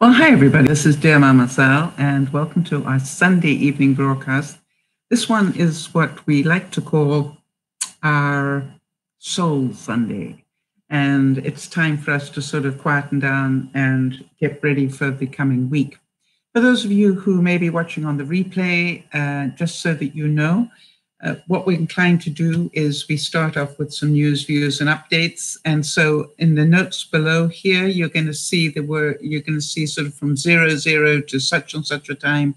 Well, hi, everybody. This is DearMamaSal, and welcome to our Sunday evening broadcast. This one is what we like to call our Soul Sunday. And it's time for us to sort of quieten down and get ready for the coming week. For those of you who may be watching on the replay, just so that you know, what we're inclined to do is we start off with some news, views, and updates. And so in the notes below here, you're going to see you're going to see sort of from 00 to such and such a time,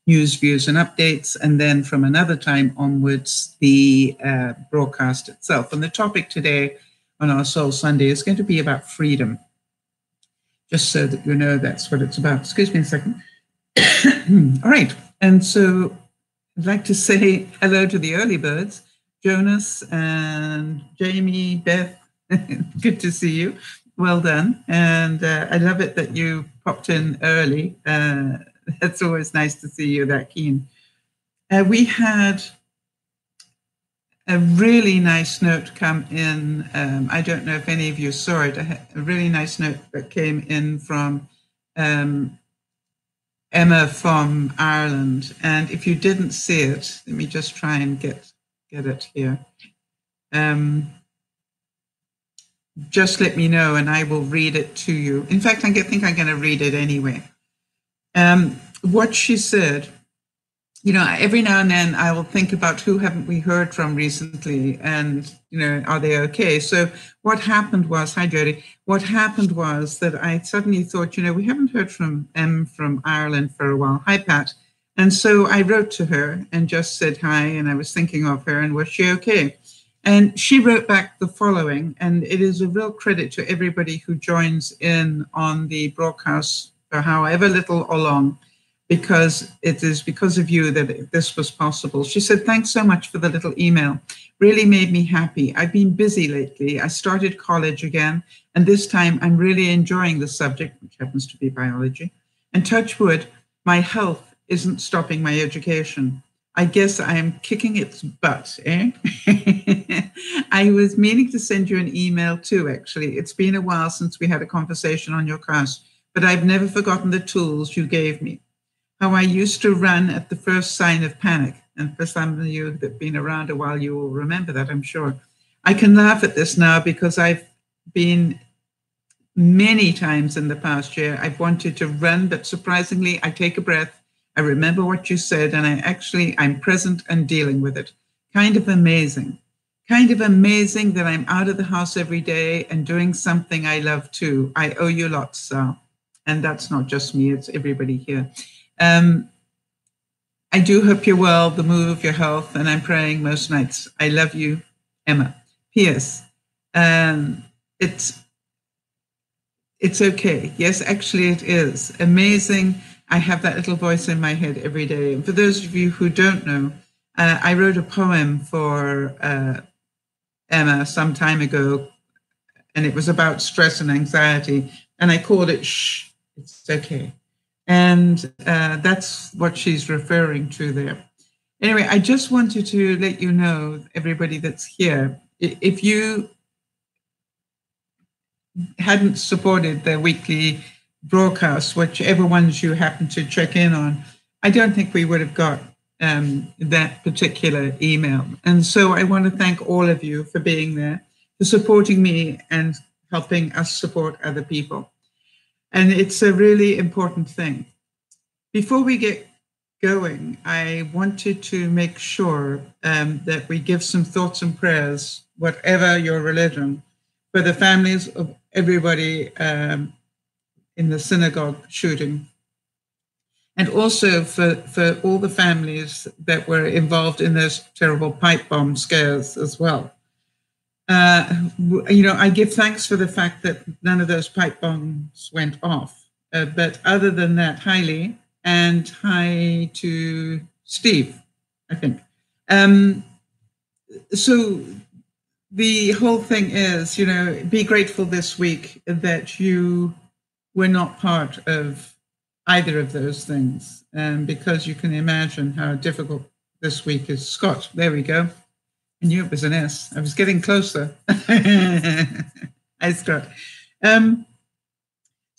news, views, and updates. And then from another time onwards, the broadcast itself. And the topic today on our Soul Sunday is going to be about freedom. Just so that you know that's what it's about. Excuse me a second. All right. And so I'd like to say hello to the early birds, Jonas and Jamie, Beth. Good to see you. Well done. And I love it that you popped in early. It's always nice to see you that keen. We had a really nice note come in. I don't know if any of you saw it. A really nice note that came in from Emma from Ireland. And if you didn't see it, let me just try and get it here. Just let me know and I will read it to you. In fact, I think I'm going to read it anyway. What she said, you know, every now and then I will think about who haven't we heard from recently and, you know, are they okay? So what happened was, hi Jody, what happened was that I suddenly thought, you know, we haven't heard from Em from Ireland for a while. Hi, Pat. And so I wrote to her and just said hi, and I was thinking of her and was she okay? And she wrote back the following, and it is a real credit to everybody who joins in on the broadcast for however little or long, because it is because of you that this was possible. She said, thanks so much for the little email. Really made me happy. I've been busy lately. I started college again, and this time I'm really enjoying the subject, which happens to be biology. And touch wood, my health isn't stopping my education. I guess I am kicking its butt, eh? I was meaning to send you an email too, actually. It's been a while since we had a conversation on your cast, but I've never forgotten the tools you gave me. How I used to run at the first sign of panic. And for some of you that have been around a while, you will remember that, I'm sure. I can laugh at this now because I've been many times in the past year, I've wanted to run, but surprisingly, I take a breath, I remember what you said, and I'm present and dealing with it. Kind of amazing. Kind of amazing that I'm out of the house every day and doing something I love too. I owe you lots, Sal. And that's not just me, it's everybody here. I do hope you're well, the move, your health, and I'm praying most nights. I love you, Emma. P.S. It's okay. Yes, actually it is. Amazing. I have that little voice in my head every day. And for those of you who don't know, I wrote a poem for Emma some time ago, and it was about stress and anxiety, and I called it Shh, It's Okay. And that's what she's referring to there. Anyway, I just wanted to let you know, everybody that's here, if you hadn't supported the weekly broadcasts, whichever ones you happen to check in on, I don't think we would have got that particular email. And so I want to thank all of you for being there, for supporting me and helping us support other people. And it's a really important thing. Before we get going, I wanted to make sure that we give some thoughts and prayers, whatever your religion, for the families of everybody in the synagogue shooting. And also for all the families that were involved in those terrible pipe bomb scares as well. You know, I give thanks for the fact that none of those pipe bombs went off. But other than that, hi Lee, and hi to Steve, I think. So the whole thing is, you know, be grateful this week that you were not part of either of those things, because you can imagine how difficult this week is. Scott, there we go. I knew it was an S. I was getting closer. Hi, Scott.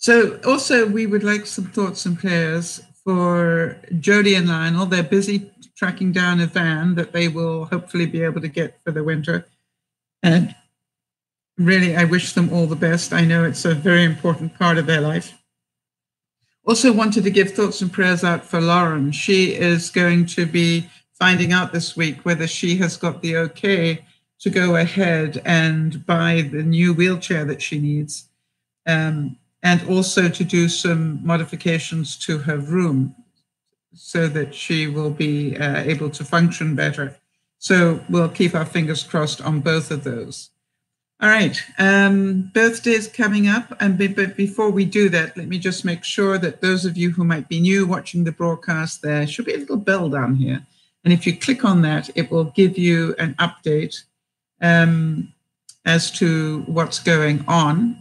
So also we would like some thoughts and prayers for Jody and Lionel. They're busy tracking down a van that they will hopefully be able to get for the winter. And really, I wish them all the best. I know it's a very important part of their life. Also wanted to give thoughts and prayers out for Lauren. She is going to be finding out this week whether she has got the okay to go ahead and buy the new wheelchair that she needs, and also to do some modifications to her room so that she will be able to function better. So we'll keep our fingers crossed on both of those. All right, birthdays coming up. But before we do that, let me just make sure that those of you who might be new watching the broadcast, there should be a little bell down here. And if you click on that, it will give you an update as to what's going on.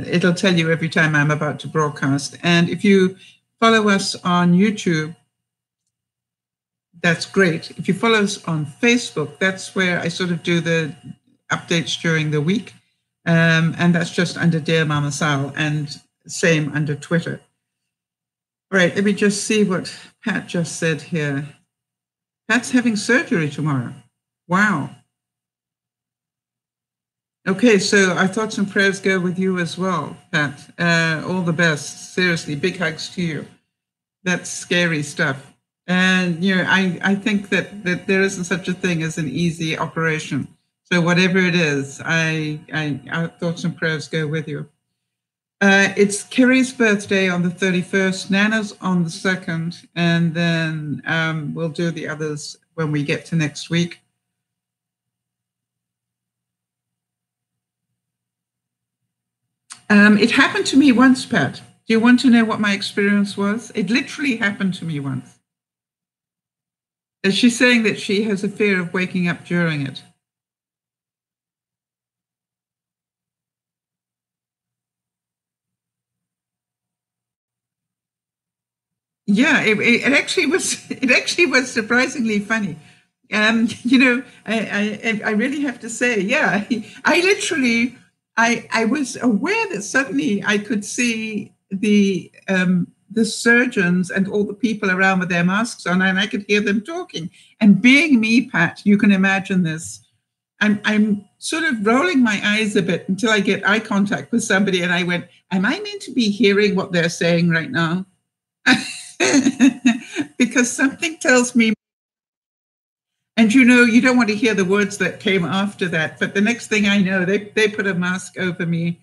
It'll tell you every time I'm about to broadcast. And if you follow us on YouTube, that's great. If you follow us on Facebook, that's where I sort of do the updates during the week. And that's just under DearMamaSal, and same under Twitter. All right, let me just see what Pat just said here. Pat's having surgery tomorrow. Wow. Okay, so our thoughts and prayers go with you as well, Pat. All the best. Seriously, big hugs to you. That's scary stuff. And, you know, I think that there isn't such a thing as an easy operation. So whatever it is, our thoughts and prayers go with you. It's Kiri's birthday on the 31st, Nana's on the 2nd, and then we'll do the others when we get to next week. It happened to me once, Pat. Do you want to know what my experience was? It literally happened to me once. She's saying that she has a fear of waking up during it. Yeah, it actually was. It actually was surprisingly funny. You know, I really have to say, yeah, I literally, I was aware that suddenly I could see the surgeons and all the people around with their masks on, and I could hear them talking. And being me, Pat, you can imagine this. I'm sort of rolling my eyes a bit until I get eye contact with somebody, and I went, "Am I meant to be hearing what they're saying right now?" Because something tells me, and you know, you don't want to hear the words that came after that. But the next thing I know, they put a mask over me.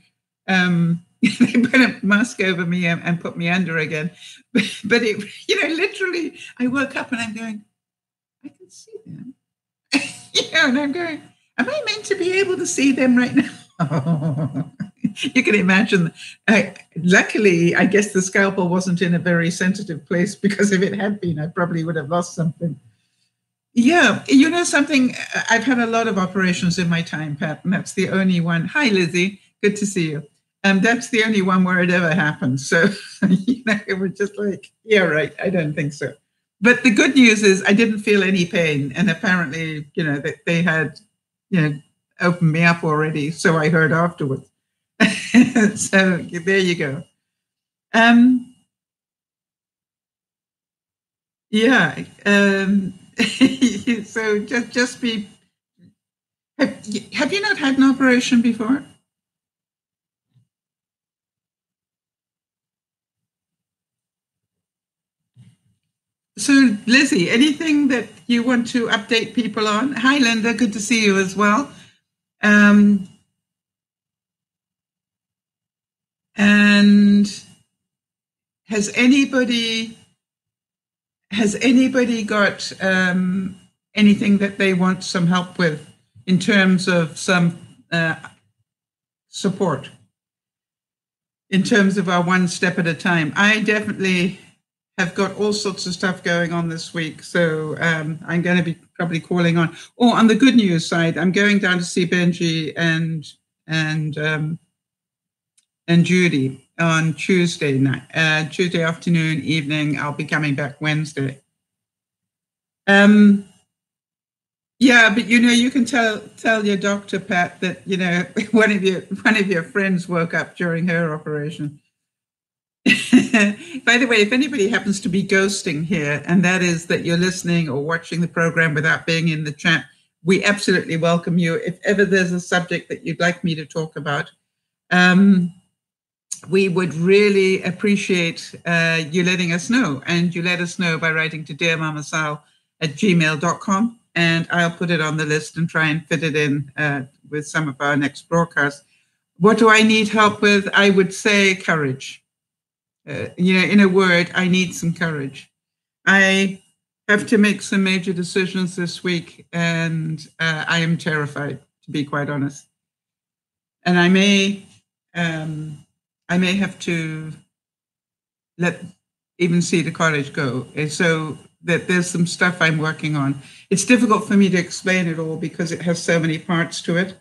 They put a mask over me and put me under again. But it, you know, literally, I woke up and I'm going, I can see them. You know, and I'm going, am I meant to be able to see them right now? You can imagine. Luckily, I guess the scalpel wasn't in a very sensitive place, because if it had been, I probably would have lost something. Yeah, you know something, I've had a lot of operations in my time, Pat, and that's the only one. Hi, Lizzie. Good to see you. That's the only one where it ever happened. So, you know, it was just like, yeah, right. I don't think so. But the good news is I didn't feel any pain. And apparently, you know, they had, you know, opened me up already. So I heard afterwards. So there you go. Yeah. So just be. Have you not had an operation before? So, Lizzie, anything that you want to update people on? Hi, Linda. Good to see you as well. And has anybody got anything that they want some help with in terms of some support? In terms of our one step at a time, I definitely have got all sorts of stuff going on this week. So I'm going to be probably calling on. Oh, on the good news side, I'm going down to see Benji and Judy on Tuesday night, Tuesday afternoon, evening. I'll be coming back Wednesday. Yeah, but you know, you can tell your doctor, Pat, that you know one of your friends woke up during her operation. By the way, if anybody happens to be ghosting here, and that is that you're listening or watching the program without being in the chat, we absolutely welcome you. If ever there's a subject that you'd like me to talk about, we would really appreciate you letting us know. And you let us know by writing to DearMamaSal@gmail.com, and I'll put it on the list and try and fit it in with some of our next broadcasts. What do I need help with? I would say courage. In a word, I need some courage. I have to make some major decisions this week, and I am terrified, to be quite honest. And I may have to even see the college go. And so that there's some stuff I'm working on. It's difficult for me to explain it all because it has so many parts to it.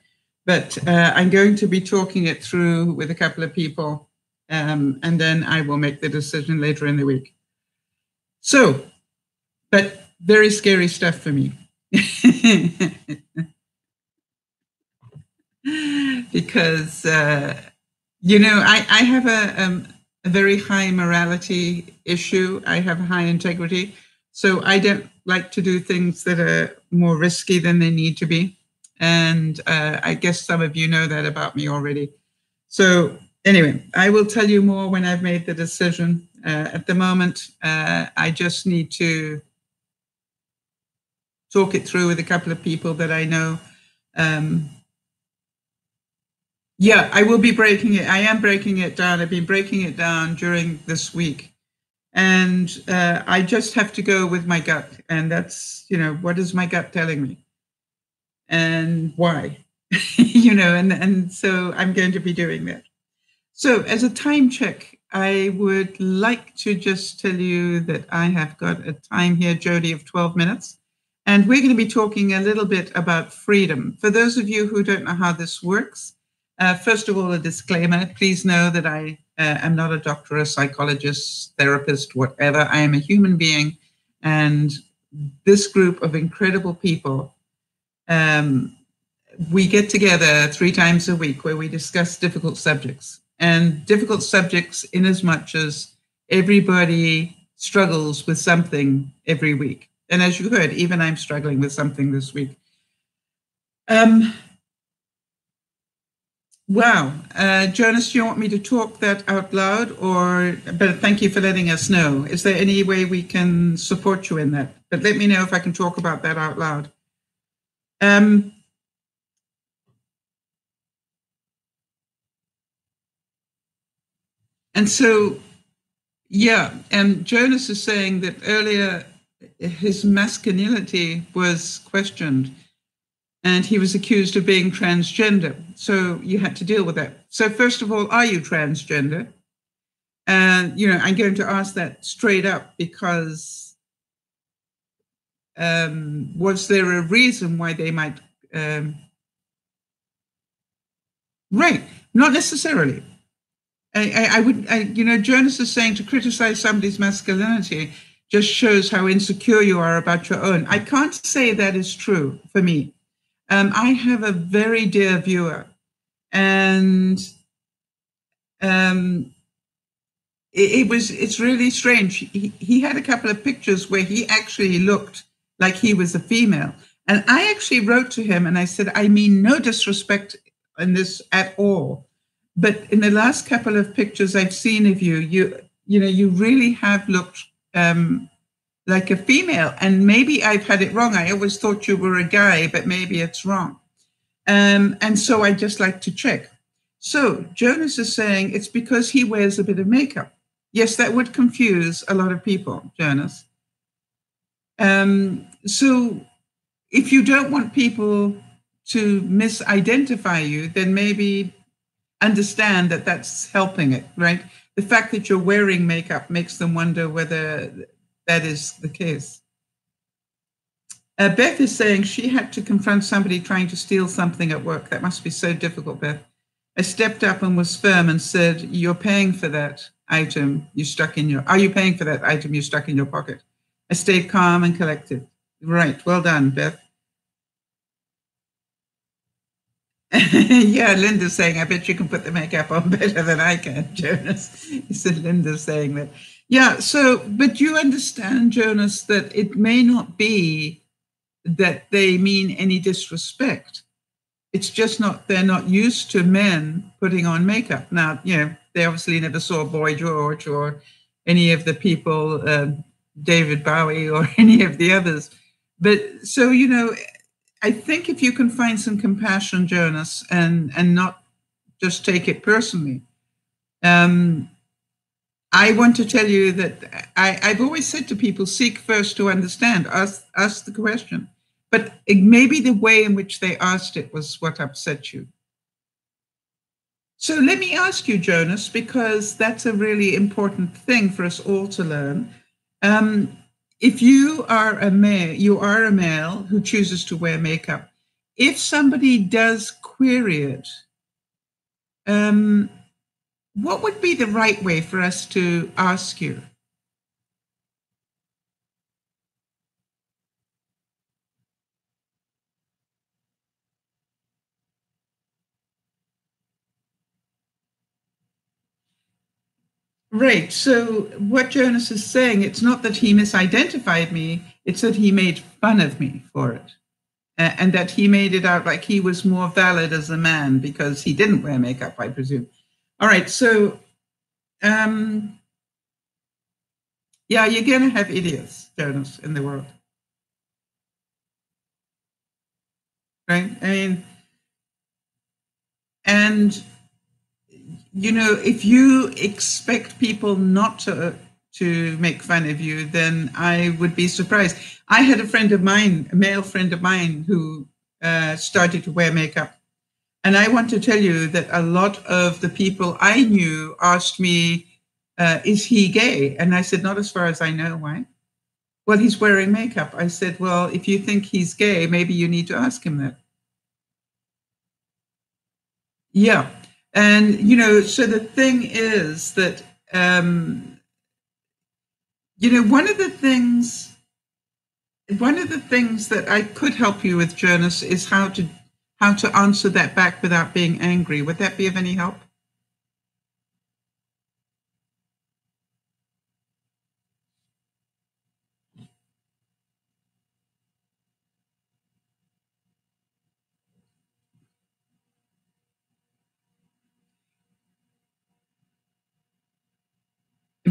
But I'm going to be talking it through with a couple of people, and then I will make the decision later in the week. So, but very scary stuff for me. Because, I have a very high morality issue. I have high integrity. So I don't like to do things that are more risky than they need to be. And I guess some of you know that about me already. So anyway, I will tell you more when I've made the decision. At the moment, I just need to talk it through with a couple of people that I know. Yeah, I will be breaking it. I am breaking it down. I've been breaking it down during this week. And I just have to go with my gut. And that's, what is my gut telling me? And why? And so I'm going to be doing that. So as a time check, I would like to just tell you that I have got a time here, Jody, of 12 minutes. And we're going to be talking a little bit about freedom. For those of you who don't know how this works, first of all, a disclaimer, please know that I am not a doctor, a psychologist, therapist, whatever. I am a human being. And this group of incredible people, we get together 3 times a week where we discuss difficult subjects. And difficult subjects in as much as everybody struggles with something every week. And as you heard, even I'm struggling with something this week. Wow. Jonas, do you want me to talk that out loud? But thank you for letting us know. Is there any way we can support you in that? But let me know if I can talk about that out loud. And so, Jonas is saying that earlier his masculinity was questioned and he was accused of being transgender. So you had to deal with that. So first of all, are you transgender? And, I'm going to ask that straight up because was there a reason why they might? Right, not necessarily. Jonas is saying to criticize somebody's masculinity just shows how insecure you are about your own. I can't say that is true for me. I have a very dear viewer, and it's really strange. He had a couple of pictures where he actually looked like he was a female. And I actually wrote to him and I said, I mean no disrespect in this at all. But in the last couple of pictures I've seen of you, you really have looked like a female. And maybe I've had it wrong. I always thought you were a guy, but maybe it's wrong. And so I just like to check. So Jonas is saying it's because he wears a bit of makeup. Yes, that would confuse a lot of people, Jonas. So if you don't want people to misidentify you, then maybe understand that that's helping it, right? The fact that you're wearing makeup makes them wonder whether that is the case. Beth is saying she had to confront somebody trying to steal something at work. That must be so difficult, Beth. I stepped up and was firm and said, you're paying for that item you stuck in your, are you paying for that item you stuck in your pocket? I stayed calm and collected. Right, well done, Beth. Yeah, Linda's saying, I bet you can put the makeup on better than I can, Jonas. He said Linda's saying that. Yeah, so, but you understand, Jonas, that it may not be that they mean any disrespect. It's just not, they're not used to men putting on makeup. Now, they obviously never saw Boy George or any of the people, David Bowie or any of the others. But so, I think if you can find some compassion, Jonas, and not just take it personally, I want to tell you that I've always said to people, seek first to understand, ask the question. But maybe the way in which they asked it was what upset you. So let me ask you, Jonas, because that's a really important thing for us all to learn. If you are a male who chooses to wear makeup. If somebody does query it, what would be the right way for us to ask you? Right. So what Jonas is saying, it's not that he misidentified me, it's that he made fun of me for it. And that he made it out like he was more valid as a man because he didn't wear makeup, I presume. All right. So, yeah, you're going to have idiots, Jonas, in the world. Right? I mean, and if you expect people not to make fun of you, then I would be surprised. I had a friend of mine, a male friend of mine, who started to wear makeup. And I want to tell you that a lot of the people I knew asked me, is he gay? And I said, not as far as I know. Why? Well, he's wearing makeup. I said, well, if you think he's gay, maybe you need to ask him that. Yeah. And, so the thing is that, one of the things that I could help you with, Jonas, is how to answer that back without being angry. Would that be of any help?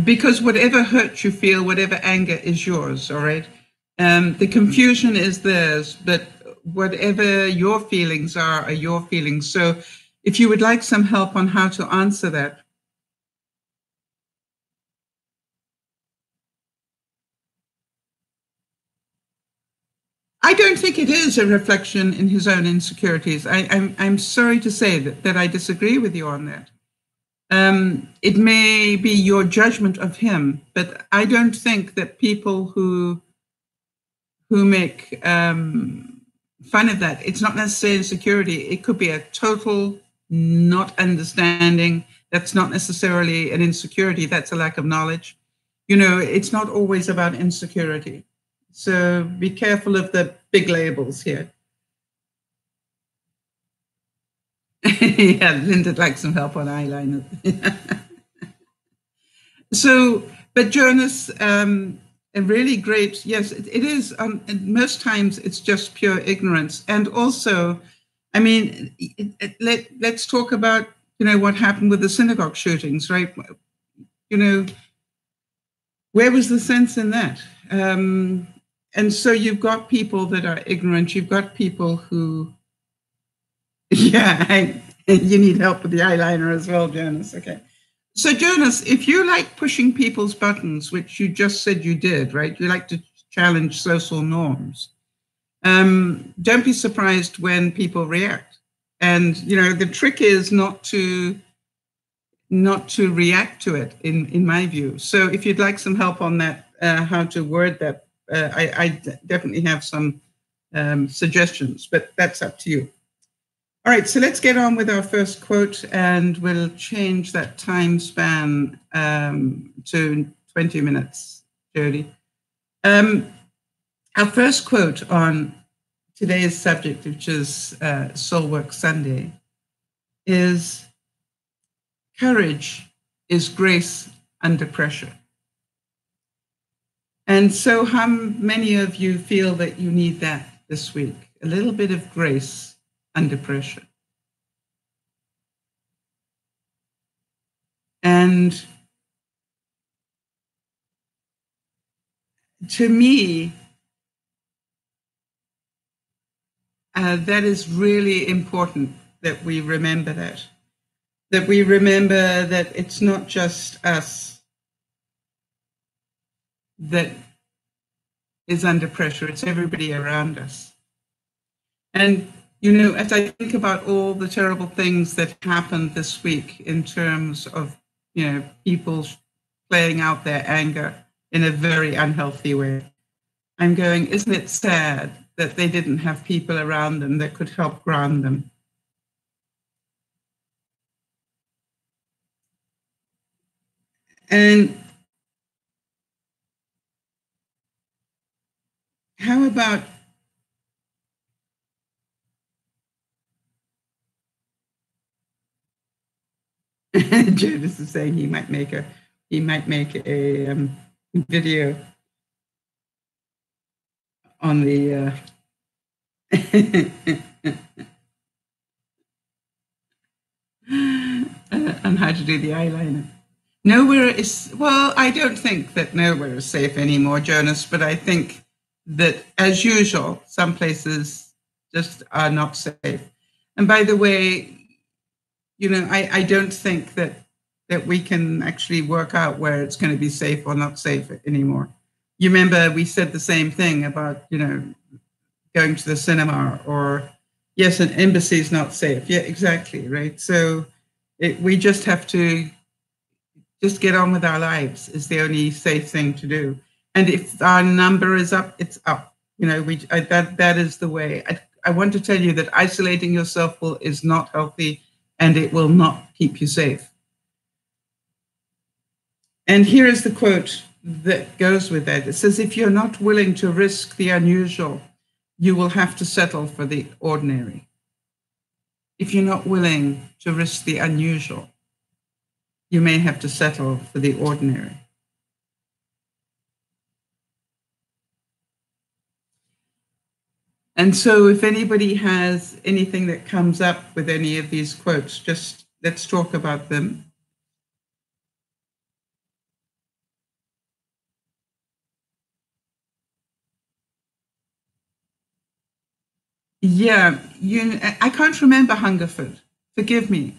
Because whatever hurt you feel, whatever anger is yours, all right? The confusion is theirs, but whatever your feelings are your feelings. So if you would like some help on how to answer that. I don't think it is a reflection in his own insecurities. I'm sorry to say that I disagree with you on that. It may be your judgment of him, but I don't think that people who make fun of that, it's not necessarily insecurity. It could be a total not understanding. That's not necessarily an insecurity. That's a lack of knowledge. It's not always about insecurity. So be careful of the big labels here. Yeah, Linda likes some help on eyeliner. So, but Jonas, a really great, yes, it is. Most times it's just pure ignorance. And also, I mean, let's talk about, what happened with the synagogue shootings, right? Where was the sense in that? And so you've got people that are ignorant. You've got people who, yeah, you need help with the eyeliner as well, Jonas. Okay. So, Jonas, if you like pushing people's buttons, which you just said you did, right? You like to challenge social norms. Don't be surprised when people react. And, the trick is not to react to it, in my view. So if you'd like some help on that, how to word that, I definitely have some suggestions, but that's up to you. All right, so let's get on with our first quote, and we'll change that time span to 20 minutes, Jody. Our first quote on today's subject, which is SouWork Sunday, is courage is grace under pressure. And so how many of you feel that you need that this week? A little bit of grace under pressure. And to me, that is really important that we remember that we remember that it's not just us that is under pressure, it's everybody around us. And, you know, as I think about all the terrible things that happened this week in terms of, you know, people playing out their anger in a very unhealthy way, I'm going, isn't it sad that they didn't have people around them that could help ground them? And how about Jonas is saying he might make a video on the on how to do the eyeliner. Nowhere is, well, I don't think that nowhere is safe anymore, Jonas, but I think that, as usual, some places just are not safe. And by the way, you know, I don't think that we can actually work out where it's going to be safe or not safe anymore. You remember we said the same thing about, you know, going to the cinema, or yes, an embassy is not safe. Yeah, exactly, right? So we just have to just get on with our lives is the only safe thing to do. And if our number is up, it's up. You know, that is the way. I want to tell you that isolating yourself is not healthy, and it will not keep you safe. And here is the quote that goes with that. It says, if you're not willing to risk the unusual, you will have to settle for the ordinary. If you're not willing to risk the unusual, you may have to settle for the ordinary. And so if anybody has anything that comes up with any of these quotes, just let's talk about them. Yeah, I can't remember Hungerford. Forgive me.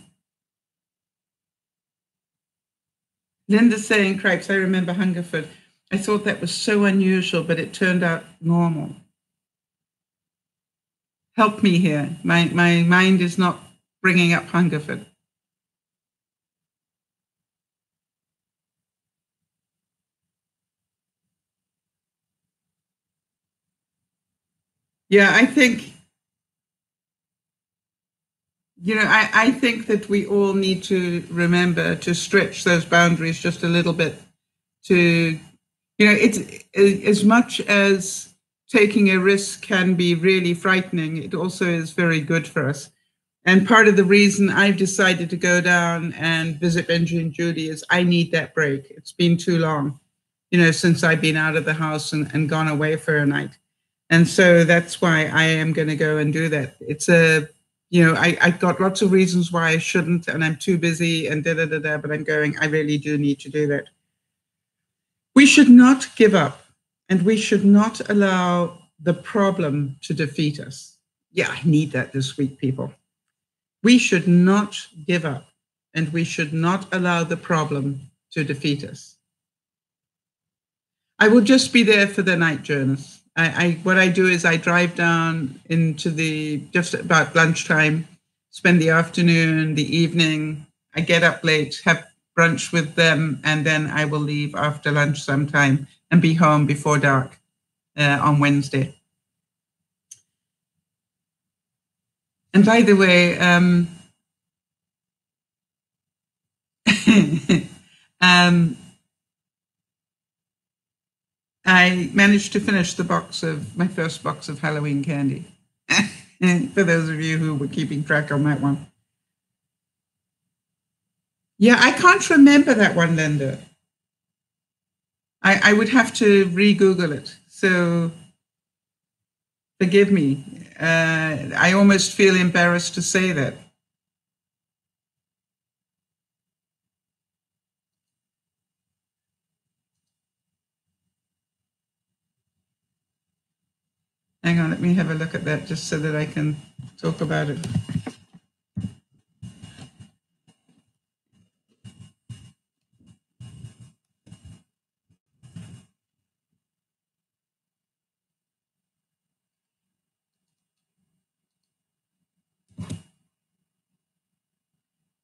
Linda's saying, cripes, I remember Hungerford. I thought that was so unusual, but it turned out normal. Help me here. My mind is not bringing up Hungerford. Yeah, I think, you know, I think that we all need to remember to stretch those boundaries just a little bit to, you know, it's as much as taking a risk can be really frightening, it also is very good for us. And part of the reason I've decided to go down and visit Benji and Judy is I need that break. It's been too long, you know, since I've been out of the house and gone away for a night. And so that's why I am going to go and do that. It's a, you know, I've got lots of reasons why I shouldn't, and I'm too busy and but I'm going, I really do need to do that. We should not give up, and we should not allow the problem to defeat us. Yeah, I need that this week, people. We should not give up, and we should not allow the problem to defeat us. I will just be there for the night, Jonas. What I do is I drive down into just about lunchtime, spend the afternoon, the evening. I get up late, have brunch with them, and then I will leave after lunch sometime and be home before dark on Wednesday. And by the way, I managed to finish my first box of Halloween candy. For those of you who were keeping track on that one. Yeah, I can't remember that one, Linda. I would have to re-Google it. So forgive me. I almost feel embarrassed to say that. Hang on, let me have a look at that just so that I can talk about it.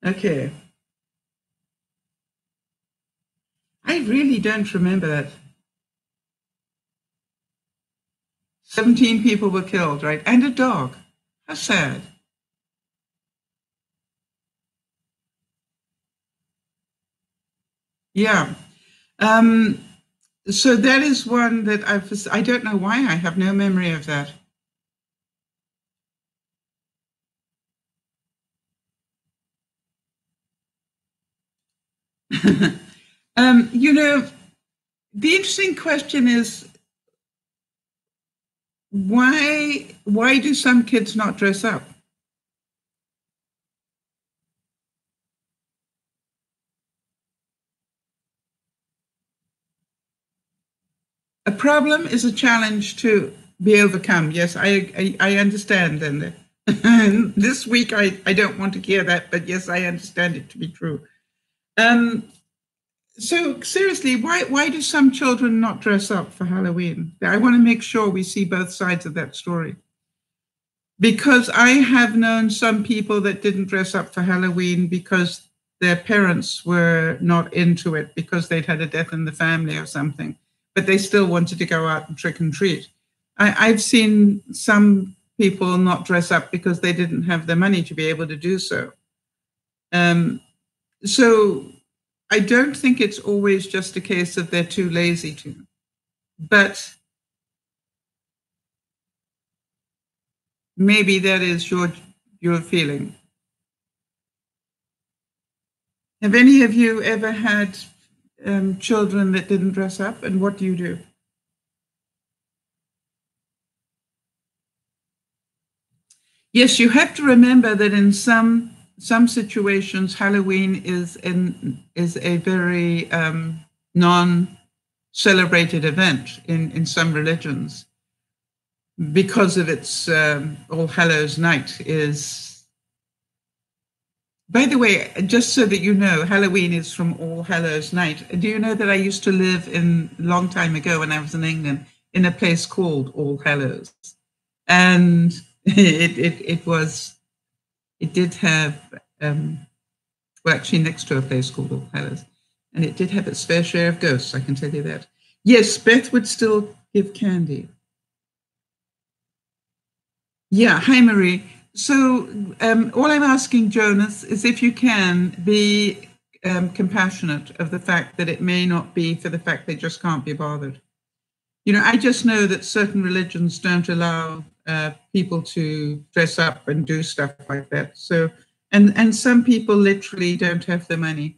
Okay. I really don't remember that. 17 people were killed, right? And a dog. How sad. Yeah. So that is one that I don't know why I have no memory of that. You know, the interesting question is why do some kids not dress up? A problem is a challenge to be overcome. Yes, I understand. And this week I don't want to hear that, but yes, I understand it to be true. So seriously, why do some children not dress up for Halloween? I want to make sure we see both sides of that story. Because I have known some people that didn't dress up for Halloween because their parents were not into it because they'd had a death in the family or something, but they still wanted to go out and trick and treat. I've seen some people not dress up because they didn't have the money to be able to do so. So I don't think it's always just a case of they're too lazy to. But maybe that is your feeling. Have any of you ever had children that didn't dress up, and what do you do? Yes, you have to remember that in some situations, Halloween is a very non-celebrated event in some religions because of its All Hallows Night is. By the way, just so that you know, Halloween is from All Hallows Night. Do you know that I used to live a long time ago when I was in England in a place called All Hallows, and it did have well, actually next to a place called All Hallows, and it did have its fair share of ghosts. I can tell you that. Yes, Beth would still give candy. Yeah, hi Marie. So all I'm asking, Jonas, is if you can be compassionate of the fact that it may not be for the fact they just can't be bothered. You know, I just know that certain religions don't allow people to dress up and do stuff like that. So, and some people literally don't have the money.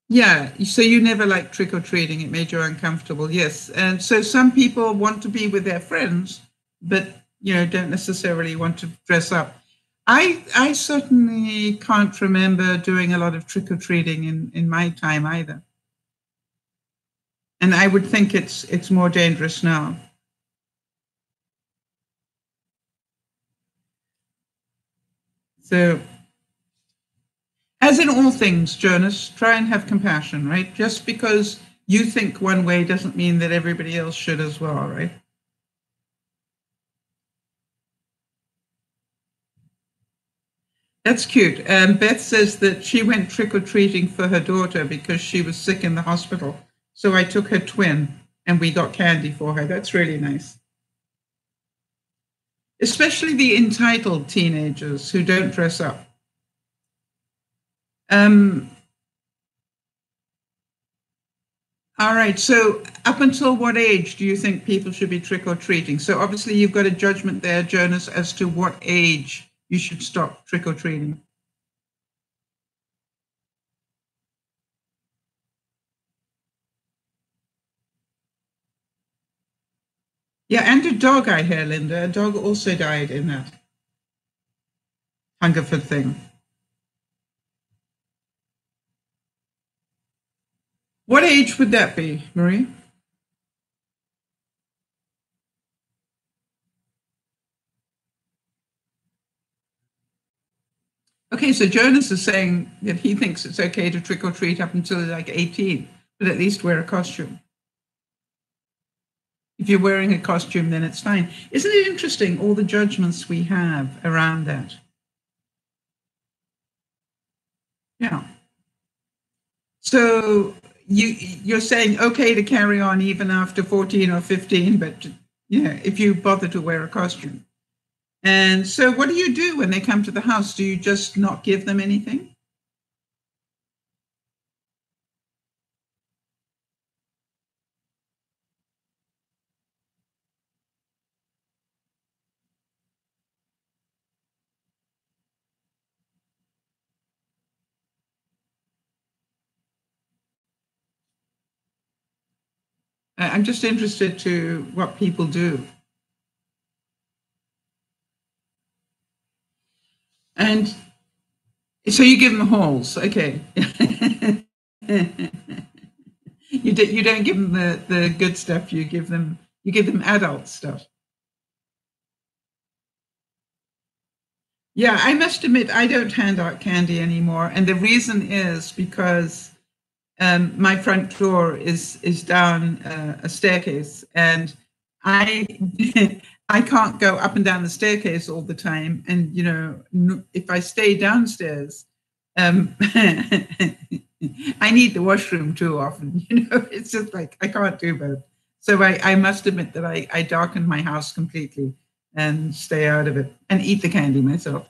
Yeah, so you never liked trick or treating. It made you uncomfortable. Yes, and so some people want to be with their friends, but don't necessarily want to dress up. I certainly can't remember doing a lot of trick or treating in my time either, and I would think it's more dangerous now. So, as in all things, Jonas, try and have compassion, right? Just because you think one way doesn't mean that everybody else should as well, right? That's cute. Beth says that she went trick-or-treating for her daughter because she was sick in the hospital. So I took her twin and we got candy for her. That's really nice. Especially the entitled teenagers who don't dress up. All right. So up until what age do you think people should be trick-or-treating? So obviously you've got a judgment there, Jonas, as to what age you should stop trick-or-treating. Yeah, and a dog, I hear, Linda. A dog also died in that Hungerford thing. What age would that be, Marie? Okay, so Jonas is saying that he thinks it's okay to trick or treat up until like 18, but at least wear a costume. If you're wearing a costume, then it's fine. Isn't it interesting, all the judgments we have around that? Yeah. So you're saying okay to carry on even after 14 or 15, but yeah, if you bother to wear a costume. And so what do you do when they come to the house? Do you just not give them anything? I'm just interested to what people do. And so you give them halls, okay. You don't give them the good stuff, you give them adult stuff. Yeah, I must admit I don't hand out candy anymore, and the reason is because my front door is down a staircase, and I I can't go up and down the staircase all the time. And if I stay downstairs, I need the washroom too often. It's just like I can't do both. So I must admit that I darken my house completely and stay out of it and eat the candy myself.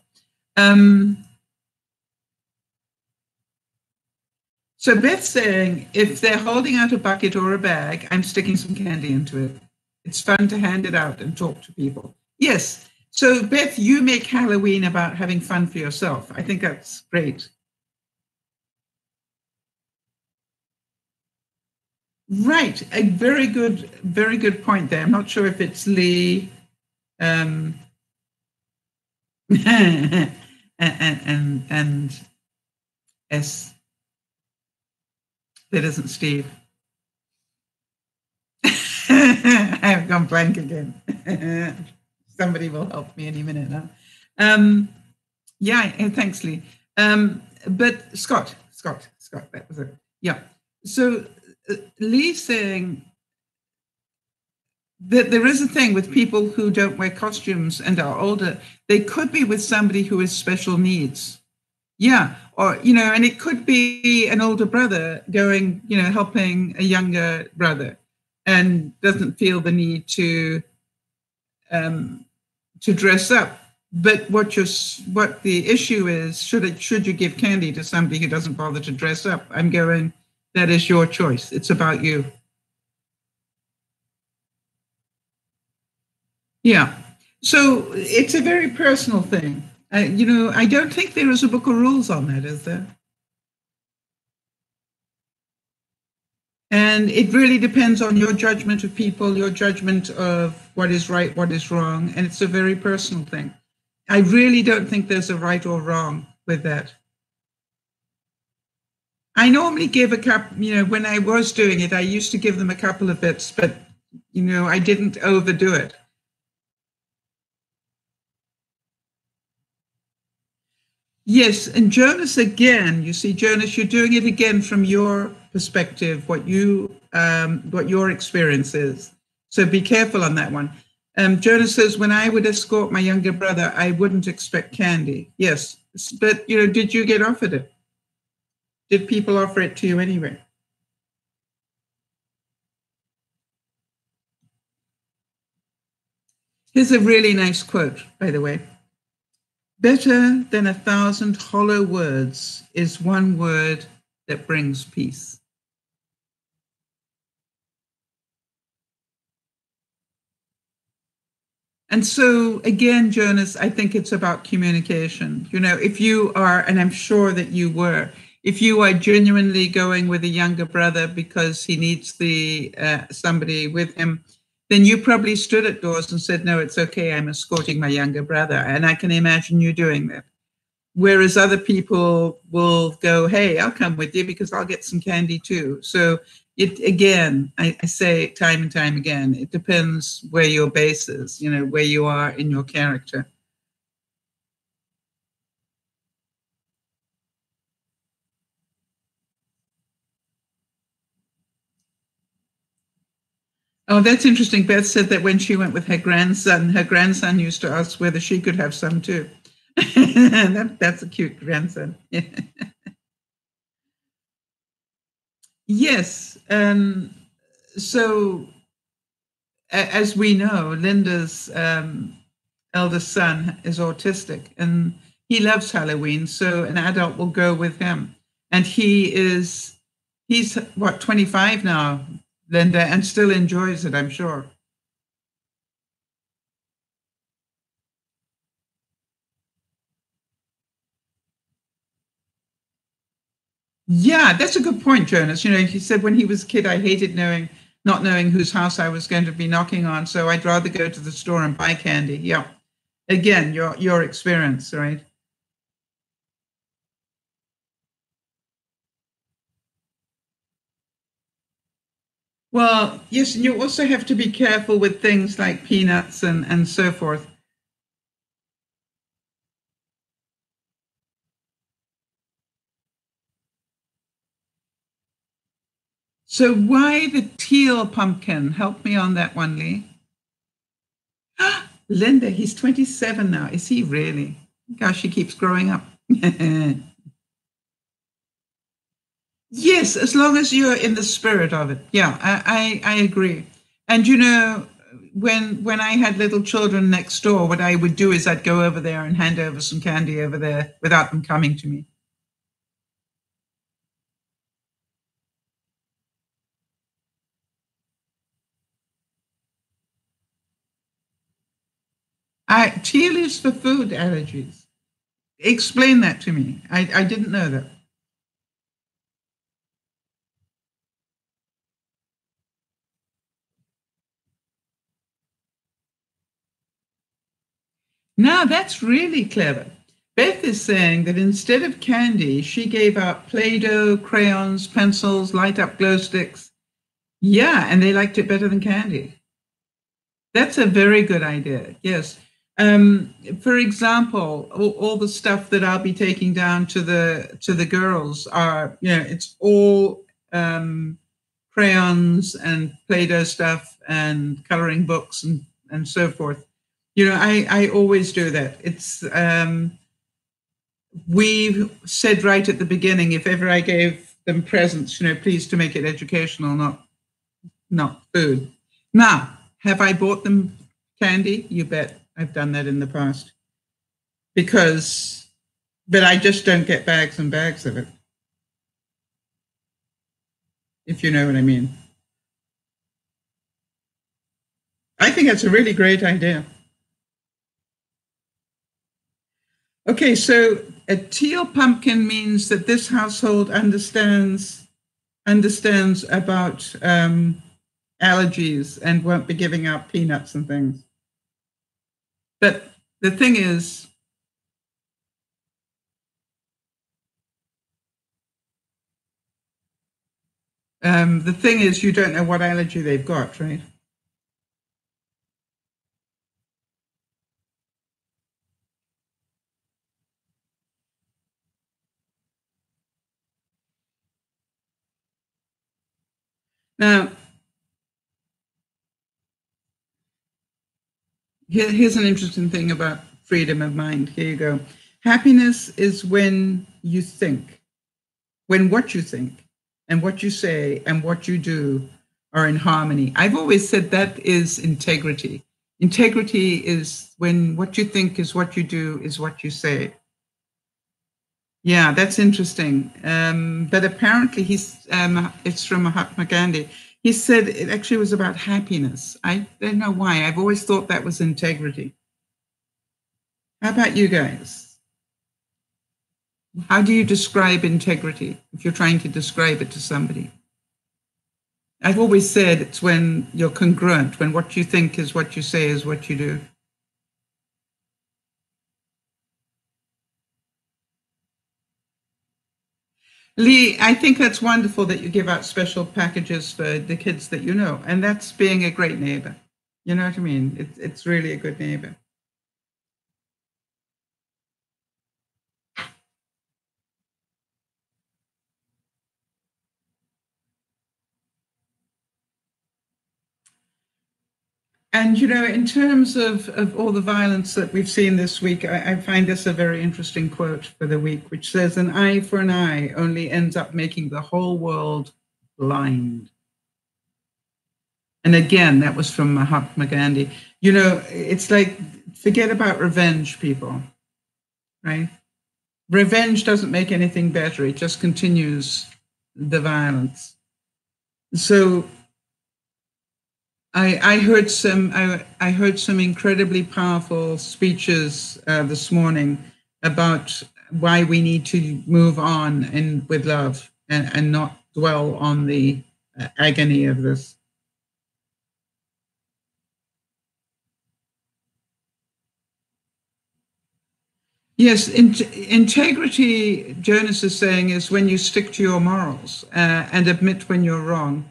So Beth's saying, if they're holding out a bucket or a bag, I'm sticking some candy into it. It's fun to hand it out and talk to people. Yes. So Beth, you make Halloween about having fun for yourself. I think that's great. Right. A very good point there. I'm not sure if it's Lee and S. That isn't Steve. I've gone blank again. Somebody will help me any minute now. Yeah, thanks, Lee. But Scott, that was it. Yeah. So Lee's saying that there is a thing with people who don't wear costumes and are older. They could be with somebody who has special needs. Yeah. Or, and it could be an older brother going, helping a younger brother and doesn't feel the need to dress up. But what the issue is, should you give candy to somebody who doesn't bother to dress up? I'm going, that is your choice. It's about you. Yeah. So it's a very personal thing. I don't think there is a book of rules on that, is there? And it really depends on your judgment of people, your judgment of what is right, what is wrong. And it's a very personal thing. I really don't think there's a right or wrong with that. I normally give a couple, when I was doing it, I used to give them a couple of bits, but, I didn't overdo it. Yes, and Jonas, again, you see, Jonas, you're doing it again from your perspective, what your experience is. So be careful on that one. Jonas says, when I would escort my younger brother, I wouldn't expect candy. Yes, but did you get offered it? Did people offer it to you anyway? Here's a really nice quote, by the way. Better than 1,000 hollow words is one word that brings peace. And so, again, Jonas, I think it's about communication. If you are, and I'm sure that you were, if you are genuinely going with a younger brother because he needs somebody with him, then you probably stood at doors and said, no, it's okay, I'm escorting my younger brother. And I can imagine you doing that. Whereas other people will go, hey, I'll come with you because I'll get some candy too. So it, again, I say time and time again, it depends where your base is, you know, where you are in your character. Oh, that's interesting. Beth said that when she went with her grandson used to ask whether she could have some too. That's a cute grandson. Yes. So, as we know, Linda's eldest son is autistic and he loves Halloween. So an adult will go with him. And he's what, 25 now, Linda, and still enjoys it, I'm sure. Yeah, that's a good point, Jonas. You know, he said when he was a kid, I hated not knowing whose house I was going to be knocking on. So I'd rather go to the store and buy candy. Yeah. Again, your experience, right? Well, yes, and you also have to be careful with things like peanuts and so forth. So why the teal pumpkin? Help me on that one, Lee. Linda, he's 27 now. Is he really? Gosh, he keeps growing up. Yes, as long as you're in the spirit of it. Yeah, I agree. And you know, when I had little children next door, what I would do is I'd go over there and hand over some candy over there without them coming to me. Teal is for food allergies. Explain that to me. I didn't know that. Now that's really clever. Beth is saying that instead of candy, she gave out Play-Doh, crayons, pencils, light up glow sticks. Yeah, and they liked it better than candy. That's a very good idea. Yes. For example, all the stuff that I'll be taking down to the girls are, you know, it's all crayons and Play-Doh stuff and coloring books and so forth. You know, I always do that. It's we said right at the beginning, if ever I gave them presents, you know, please to make it educational, not food. Now, have I bought them candy? You bet I've done that in the past. But I just don't get bags and bags of it, if you know what I mean. I think that's a really great idea. Okay, so a teal pumpkin means that this household understands about allergies and won't be giving out peanuts and things. But the thing is, you don't know what allergy they've got, right? Now, here's an interesting thing about freedom of mind. Here you go. Happiness is when you think, when what you think and what you say and what you do are in harmony. I've always said that is integrity. Integrity is when what you think is what you do is what you say. Yeah, that's interesting. But apparently it's from Mahatma Gandhi. He said it actually was about happiness. I don't know why. I've always thought that was integrity. How about you guys? How do you describe integrity if you're trying to describe it to somebody? I've always said it's when you're congruent, when what you think is what you say is what you do. Lee, I think that's wonderful that you give out special packages for the kids that you know, and that's being a great neighbor. You know what I mean? It's really a good neighbor. And, you know, in terms of all the violence that we've seen this week, I find this a very interesting quote for the week, which says, "An eye for an eye only ends up making the whole world blind." And again, that was from Mahatma Gandhi. You know, it's like, forget about revenge, people, right? Revenge doesn't make anything better. It just continues the violence. So I heard some incredibly powerful speeches this morning about why we need to move on and with love and not dwell on the agony of this. Yes, integrity, Jonas is saying, is when you stick to your morals and admit when you're wrong,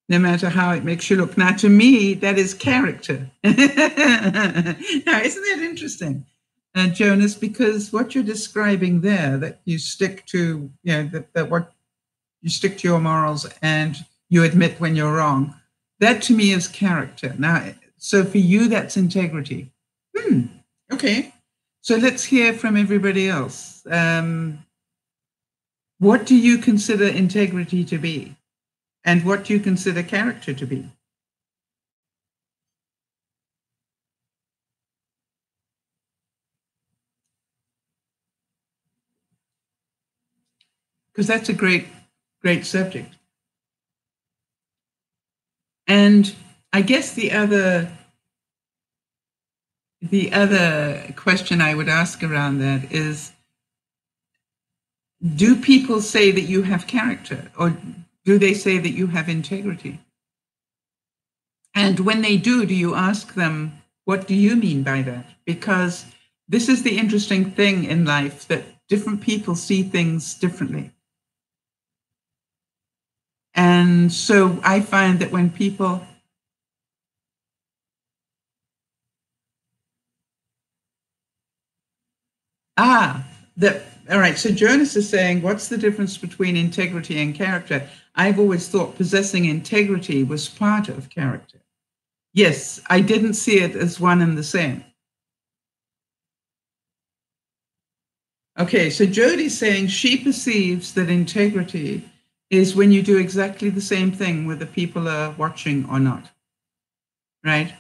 no matter how it makes you look. Now, to me, that is character. Now, isn't that interesting, Jonas? Because what you're describing there, that you stick to, you know, that what you stick to your morals and you admit when you're wrong, that to me is character. Now, so for you, that's integrity. Okay. So let's hear from everybody else. What do you consider integrity to be? And what do you consider character to be? Because that's a great, great subject. And I guess the other question I would ask around that is, do people say that you have character, or do they say that you have integrity? And when they do you ask them, what do you mean by that? Because this is the interesting thing in life, that different people see things differently. And so I find that when people all right, so Jonas is saying, what's the difference between integrity and character? I've always thought possessing integrity was part of character. Yes, I didn't see it as one and the same. Okay, so Jody's saying she perceives that integrity is when you do exactly the same thing whether people are watching or not, right?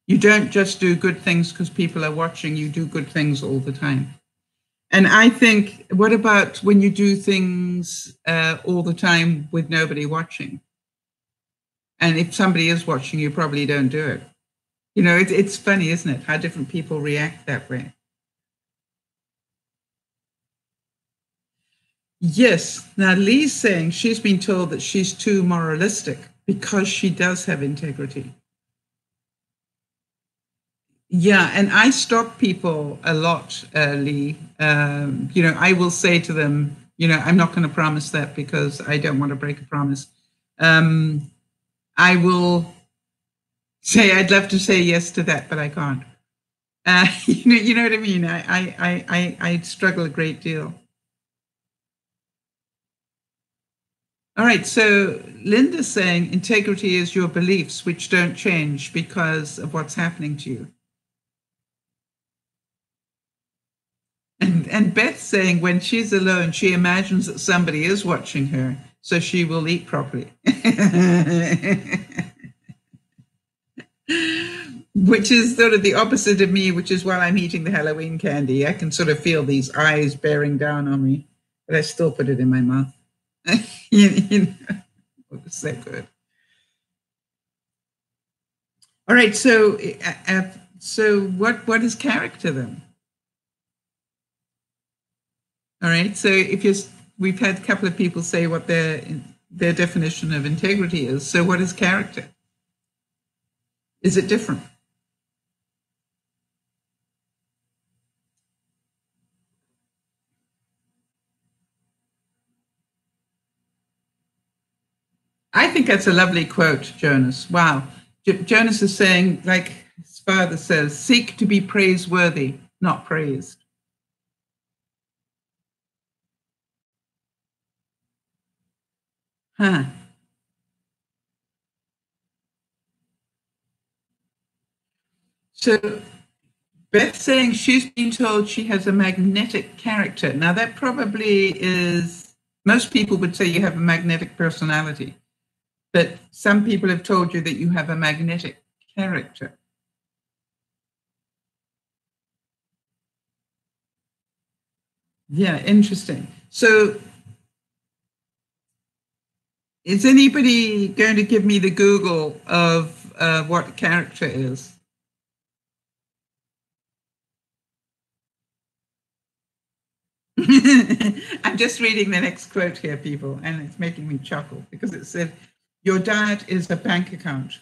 You don't just do good things because people are watching, you do good things all the time. And I think, what about when you do things all the time with nobody watching? And if somebody is watching, you probably don't do it. You know, it's funny, isn't it, how different people react that way? Yes. Now, Lee's saying she's been told that she's too moralistic because she does have integrity. Yeah, and I stop people a lot, Lee. You know, I will say to them, you know, I'm not going to promise that because I don't want to break a promise. I will say I'd love to say yes to that, but I can't. You know what I mean? I struggle a great deal. All right, so Linda's saying integrity is your beliefs which don't change because of what's happening to you. And Beth's saying when she's alone, she imagines that somebody is watching her, so she will eat properly. Which is sort of the opposite of me, which is while I'm eating the Halloween candy, I can sort of feel these eyes bearing down on me, but I still put it in my mouth. You know, it's so good. All right, so what is character then? All right, so we've had a couple of people say what their definition of integrity is. So what is character? Is it different? I think that's a lovely quote, Jonas. Wow. Jonas is saying, like his father says, seek to be praiseworthy, not praised. Huh. So Beth's saying she's been told she has a magnetic character. Now that probably is, most people would say you have a magnetic personality, but some people have told you that you have a magnetic character. Yeah, interesting. So is anybody going to give me the Google of what character is? I'm just reading the next quote here, people, and it's making me chuckle because it said, your diet is a bank account.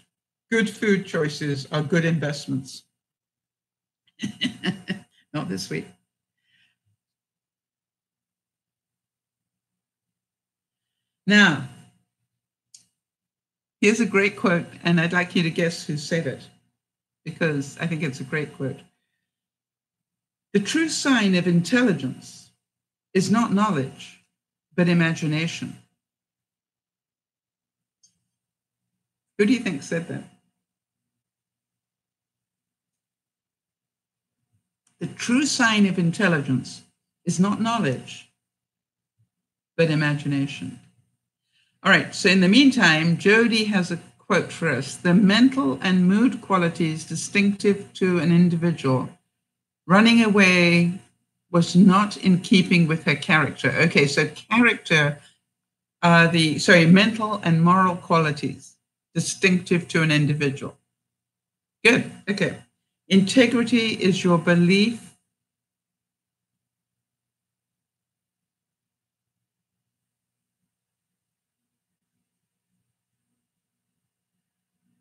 Good food choices are good investments. Not this week. Now, here's a great quote, and I'd like you to guess who said it, because I think it's a great quote. The true sign of intelligence is not knowledge, but imagination. Who do you think said that? The true sign of intelligence is not knowledge, but imagination. All right, so in the meantime, Jody has a quote for us. The mental and mood qualities distinctive to an individual running away was not in keeping with her character. Okay, so character are mental and moral qualities distinctive to an individual. Good, okay. Integrity is your belief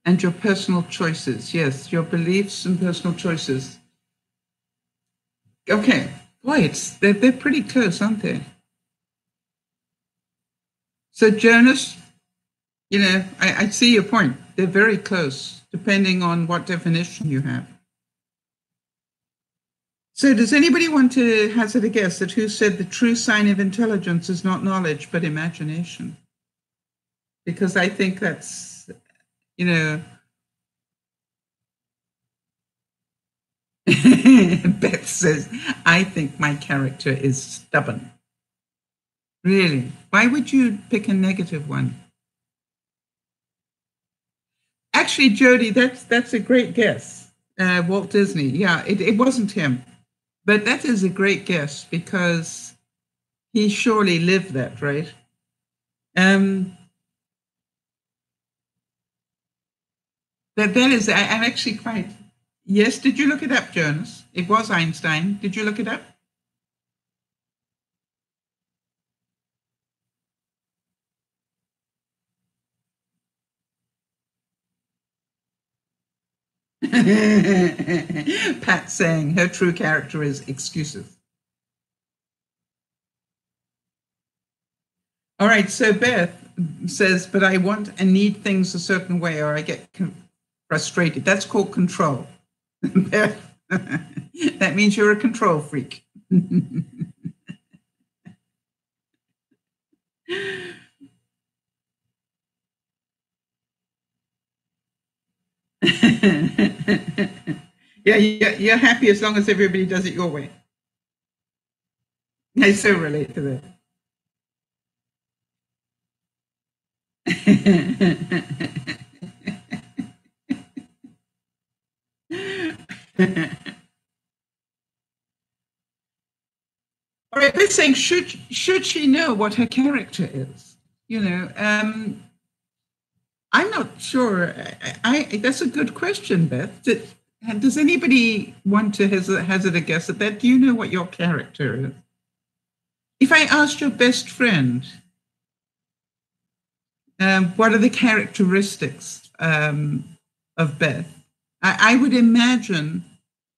and your personal choices. Yes, your beliefs and personal choices. Okay, boy, they're pretty close, aren't they? So Jonas, I see your point. They're very close, depending on what definition you have. So does anybody want to hazard a guess at who said the true sign of intelligence is not knowledge, but imagination? Because I think that's, Beth says, I think my character is stubborn. Really? Why would you pick a negative one? Actually, Jody, that's a great guess. Walt Disney. Yeah, it wasn't him. But that is a great guess because he surely lived that, right? That is, I'm actually quite, yes, did you look it up, Jonas? It was Einstein. Did you look it up? Pat saying her true character is excuses. All right, so Beth says, but I want and need things a certain way or I get frustrated. That's called control. Beth, that means you're a control freak. Yeah, you're happy as long as everybody does it your way. I so relate to that. All right, they're saying, should she know what her character is? I'm not sure. That's a good question, Beth. Does anybody want to hazard a guess at that? Do you know what your character is? If I asked your best friend, What are the characteristics of Beth? I would imagine,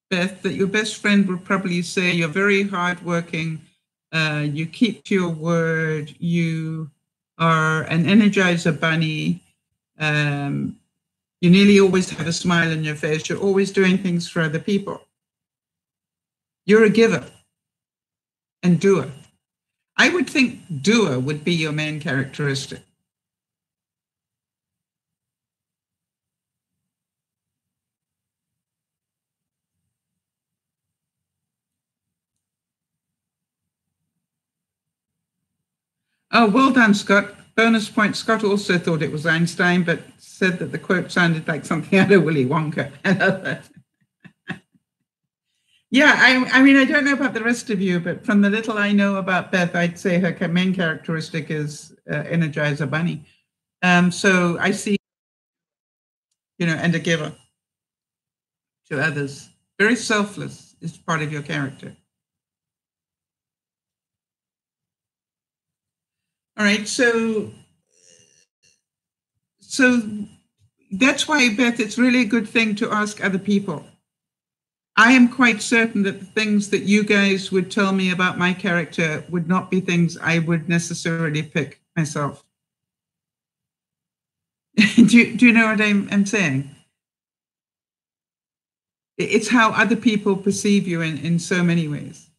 Beth, that your best friend would probably say you're very hardworking, you keep to your word, you are an energizer bunny, you nearly always have a smile on your face, you're always doing things for other people. You're a giver and doer. I would think doer would be your main characteristic. Oh, well done, Scott. Bonus point. Scott also thought it was Einstein, but said that the quote sounded like something out of Willy Wonka. I love that. Yeah, I mean, I don't know about the rest of you, but from the little I know about Beth, I'd say her main characteristic is Energizer Bunny. So I see, and a giver to others. Very selfless is part of your character. All right, so that's why, Beth, it's really a good thing to ask other people. I am quite certain that the things that you guys would tell me about my character would not be things I would necessarily pick myself. do you know what I'm saying? It's how other people perceive you in so many ways.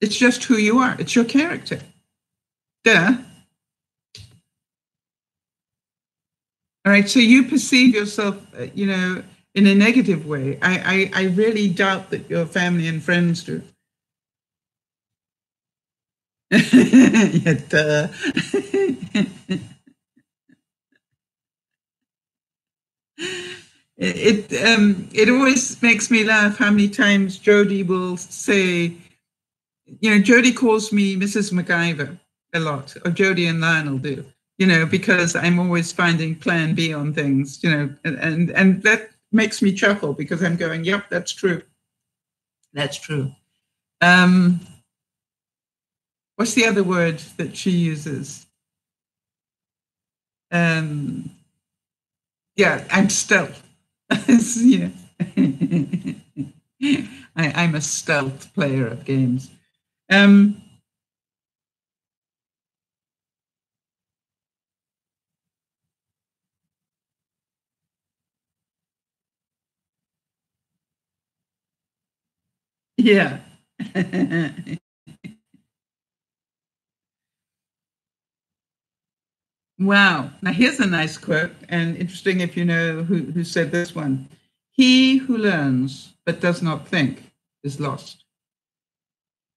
It's just who you are. It's your character. Duh. All right. So you perceive yourself, in a negative way. I really doubt that your family and friends do. Yeah, duh. It always makes me laugh how many times Jody will say, Jody calls me Mrs. MacGyver a lot, or Jody and Lionel do, because I'm always finding plan B on things, and that makes me chuckle because I'm going, yep, that's true. That's true. What's the other word that she uses? Yeah, I'm stealth. Yeah. I'm a stealth player of games. Yeah. Wow. Now here's a nice quote, and interesting if you know who said this one. He who learns but does not think is lost.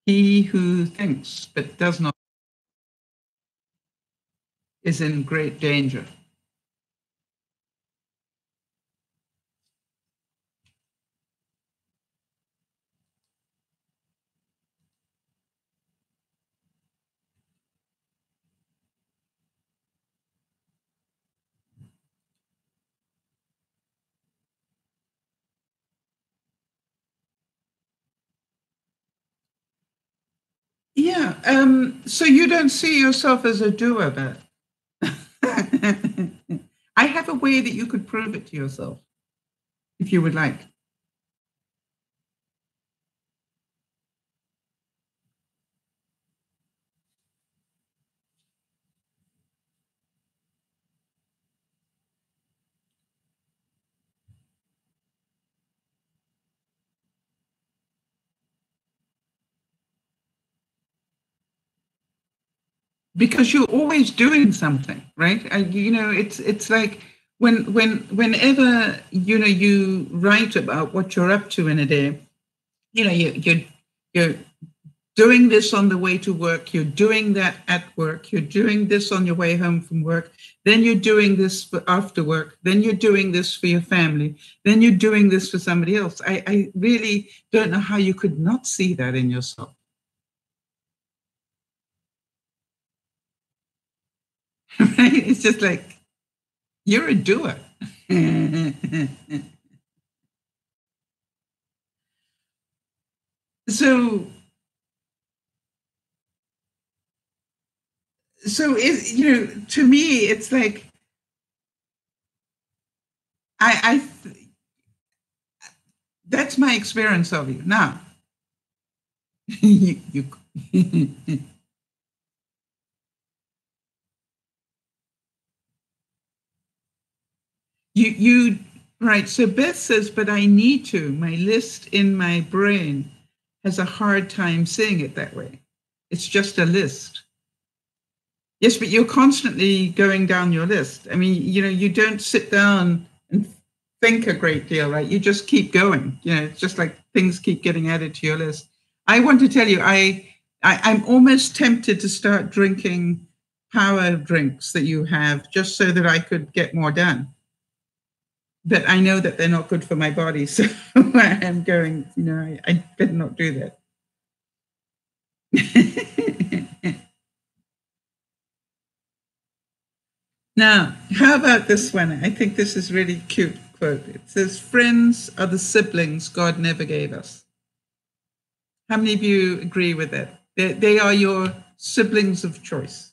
He who thinks but does not is in great danger. Yeah. So you don't see yourself as a doer, Beth. I have a way that you could prove it to yourself if you would like. Because you're always doing something, right? It's like whenever you write about what you're up to in a day, you're doing this on the way to work, you're doing that at work, you're doing this on your way home from work, then you're doing this for after work, then you're doing this for your family, then you're doing this for somebody else. I really don't know how you could not see that in yourself. Right? It's just like you're a doer. So So to me, it's like I that's my experience of you. Now, you you right. So Beth says, but I need to. My list in my brain has a hard time seeing it that way. It's just a list. Yes, but you're constantly going down your list. I mean, you don't sit down and think a great deal, right? You just keep going. It's just like things keep getting added to your list. I want to tell you, I'm almost tempted to start drinking power drinks that you have just so that I could get more done. But I know that they're not good for my body, so I am going. I better not do that. Now, how about this one? I think this is really cute quote. It says, friends are the siblings God never gave us. How many of you agree with that? They are your siblings of choice.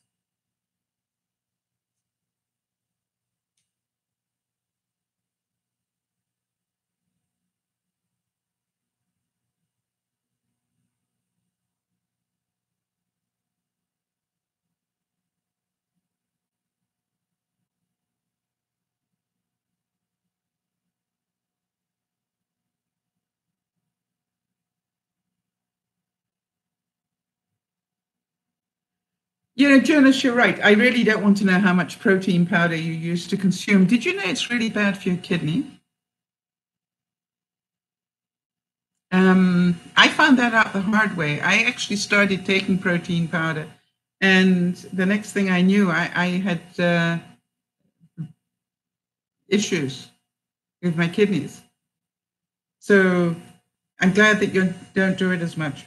Jonas, you're right. I really don't want to know how much protein powder you used to consume. Did you know it's really bad for your kidney? I found that out the hard way. I actually started taking protein powder, and the next thing I knew, I had issues with my kidneys. So I'm glad that you don't do it as much.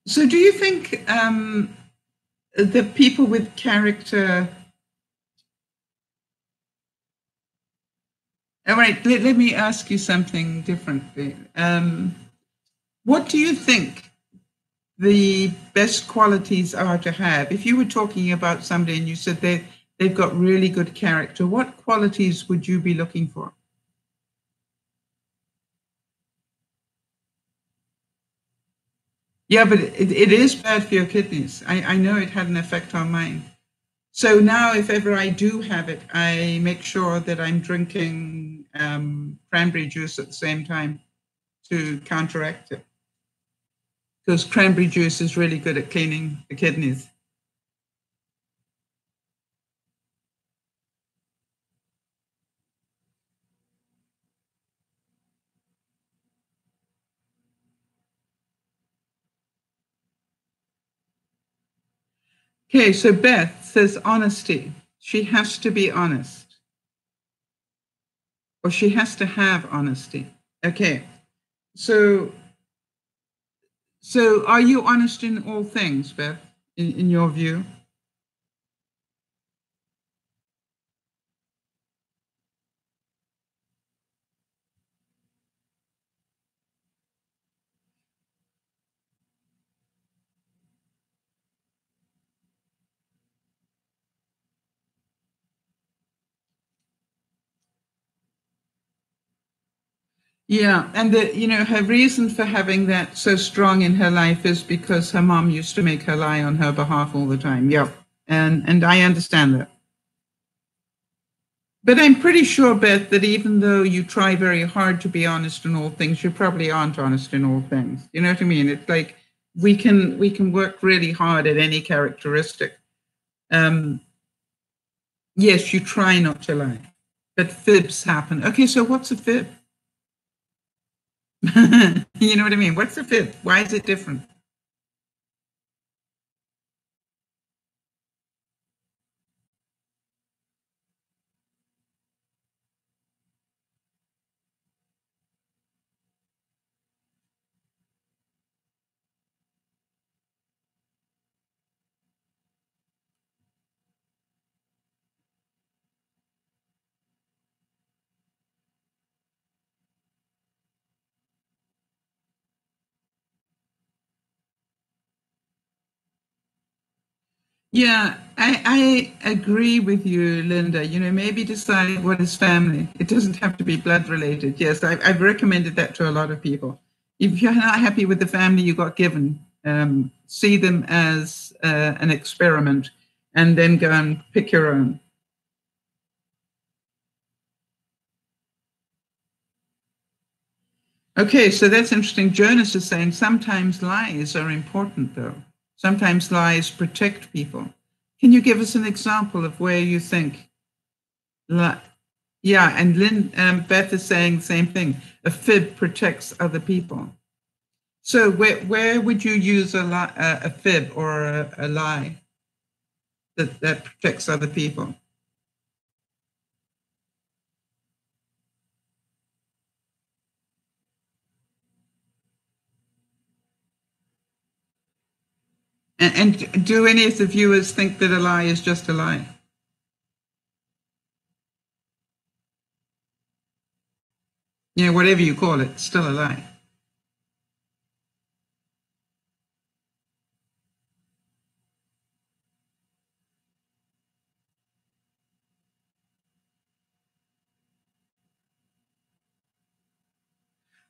So do you think the people with character... All right, let me ask you something differently. What do you think the best qualities are to have? If you were talking about somebody and you said they've got really good character, what qualities would you be looking for? Yeah, but it is bad for your kidneys. I know it had an effect on mine. So now, if ever I do have it, I make sure that I'm drinking cranberry juice at the same time to counteract it. Because cranberry juice is really good at cleaning the kidneys. Okay, so Beth says honesty. She has to be honest, or she has to have honesty. Okay, so are you honest in all things, Beth, in your view? Yeah, and her reason for having that so strong in her life is because her mom used to make her lie on her behalf all the time. Yep, and I understand that. But I'm pretty sure, Beth, that even though you try very hard to be honest in all things, you probably aren't honest in all things. You know what I mean? It's like we can work really hard at any characteristic. Um, yes, you try not to lie, but fibs happen. Okay, so what's a fib? You know what I mean? What's a fib? Why is it different? Yeah, I agree with you, Linda. Maybe decide what is family. It doesn't have to be blood related. Yes, I've recommended that to a lot of people. If you're not happy with the family you got given, see them as an experiment and then go and pick your own. Okay, so that's interesting. Jonas is saying sometimes lies are important, though. Sometimes lies protect people. Can you give us an example of where you think yeah, and Beth is saying the same thing. A fib protects other people. So where would you use a fib or a lie that protects other people? And do any of the viewers think that a lie is just a lie? Whatever you call it, it's still a lie.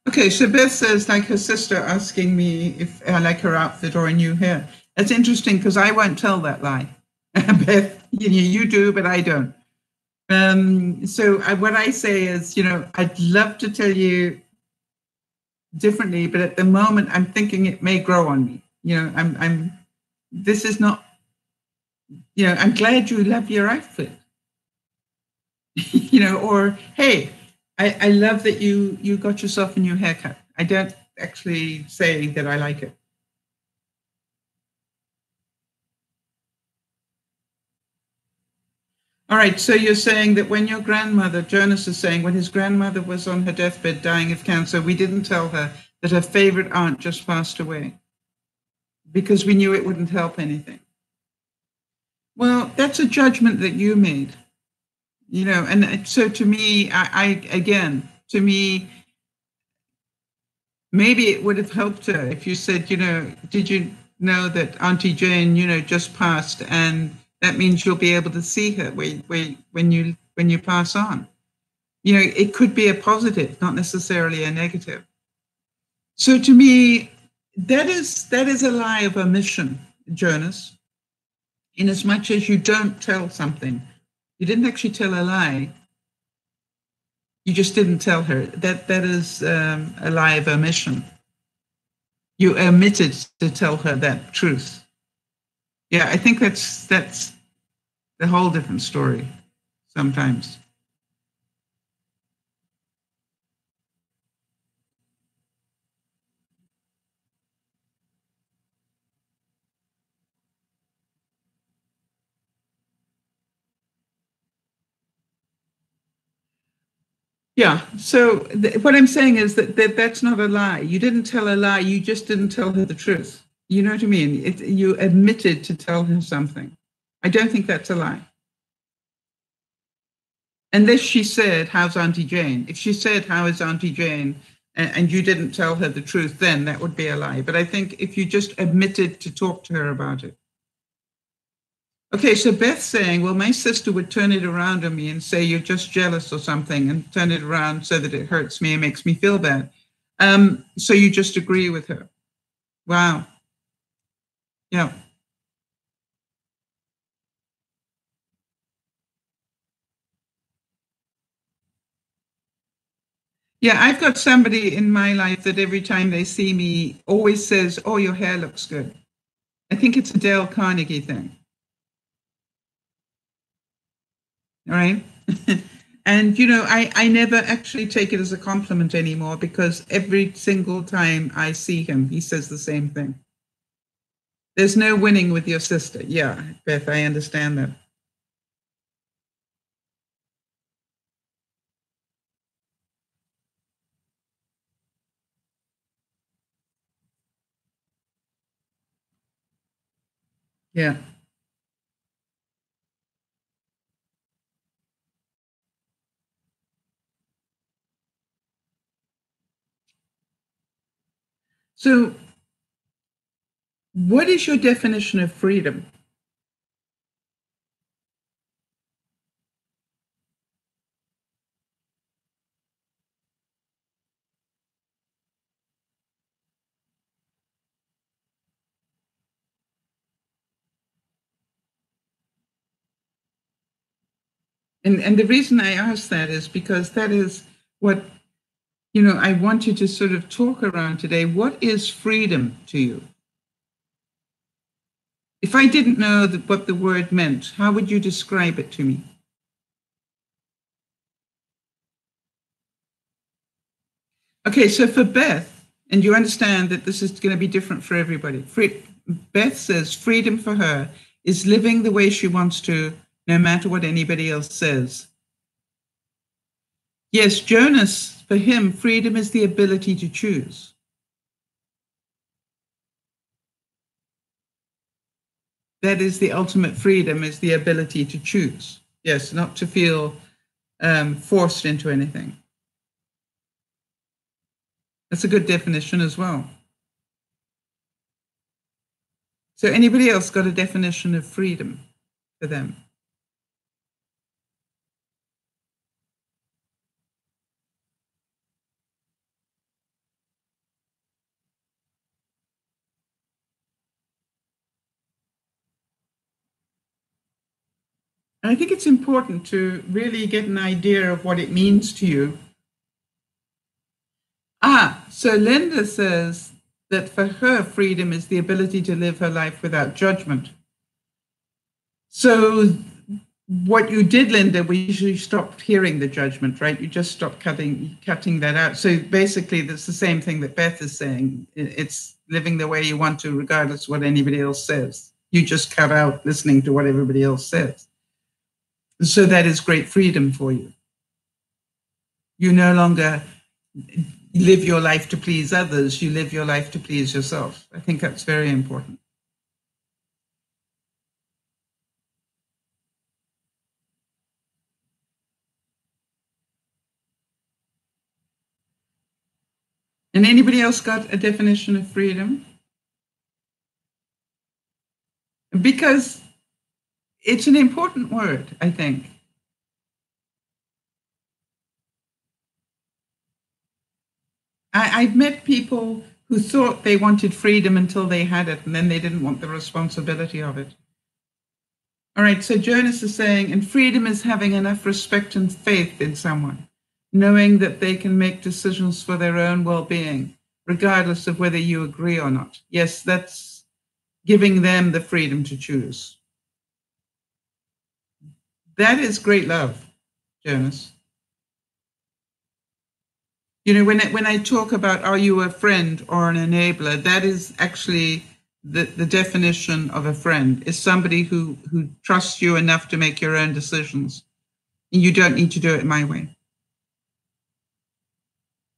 Okay, so Beth says, like her sister asking me if I like her outfit or a new hair. That's interesting because I won't tell that lie. Beth, you do, but I don't. What I say is, I'd love to tell you differently, but at the moment, I'm thinking it may grow on me. This is not, I'm glad you love your outfit, or hey, I love that you got yourself a new haircut. I don't actually say that I like it. All right, so you're saying that when your grandmother, Jonas is saying, when his grandmother was on her deathbed dying of cancer, we didn't tell her that her favorite aunt just passed away because we knew it wouldn't help anything. Well, that's a judgment that you made, and so to me, again, to me, maybe it would have helped her if you said, did you know that Auntie Jane, just passed, and that means you'll be able to see her when you pass on. It could be a positive, not necessarily a negative. So to me, that is a lie of omission, Jonas. In as much as you don't tell something, you didn't actually tell a lie. You just didn't tell her. That is a lie of omission. You omitted to tell her that truth. Yeah, I think that's a whole different story sometimes. Yeah. So what I'm saying is that's not a lie. You didn't tell a lie. You just didn't tell her the truth. You know what I mean? You admitted to tell her something. I don't think that's a lie. Unless she said, "How's Auntie Jane?" If she said, "How is Auntie Jane?" and you didn't tell her the truth, then that would be a lie. But I think if you just admitted to talk to her about it. Okay, so Beth's saying, well, my sister would turn it around on me and say, you're just jealous or something, and turn it around so that it hurts me and makes me feel bad. So you just agree with her. Wow. Yeah. Yeah, I've got somebody in my life that every time they see me always says, oh, your hair looks good. I think it's a Dale Carnegie thing. All right. And, I never actually take it as a compliment anymore because every single time I see him, he says the same thing. There's no winning with your sister. Yeah, Beth, I understand that. Yeah. So, what is your definition of freedom? And the reason I ask that is because that is what, I want you to sort of talk around today. What is freedom to you? If I didn't know what the word meant, how would you describe it to me? Okay, so for Beth, and you understand that this is going to be different for everybody. Beth says freedom for her is living the way she wants to, no matter what anybody else says. Yes, Jonas, for him, freedom is the ability to choose. That is the ultimate freedom, is the ability to choose. Yes, not to feel forced into anything. That's a good definition as well. So anybody else got a definition of freedom for them? I think it's important to really get an idea of what it means to you. So Linda says that for her, freedom is the ability to live her life without judgment. So what you did, Linda, we usually stopped hearing the judgment, right? You just stopped cutting that out. So basically, that's the same thing that Beth is saying. It's living the way you want to, regardless of what anybody else says. You just cut out listening to what everybody else says. So that is great freedom for you. You no longer live your life to please others. You live your life to please yourself. I think that's very important. And anybody else got a definition of freedom? Because it's an important word, I think. I've met people who thought they wanted freedom until they had it, and then they didn't want the responsibility of it. All right, so Jonas is saying, and freedom is having enough respect and faith in someone, knowing that they can make decisions for their own well-being, regardless of whether you agree or not. Yes, that's giving them the freedom to choose. That is great love, Jonas. When I talk about are you a friend or an enabler, that is actually the definition of a friend, is somebody who trusts you enough to make your own decisions. And you don't need to do it my way.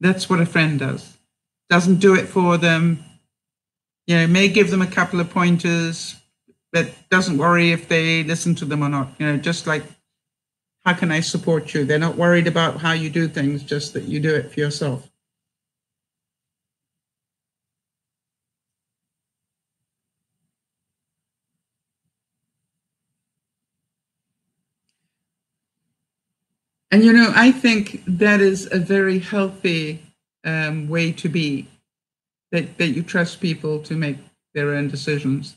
That's what a friend does. Doesn't do it for them. May give them a couple of pointers, but doesn't worry if they listen to them or not. Just like, how can I support you? They're not worried about how you do things, just that you do it for yourself. And, I think that is a very healthy way to be, that you trust people to make their own decisions.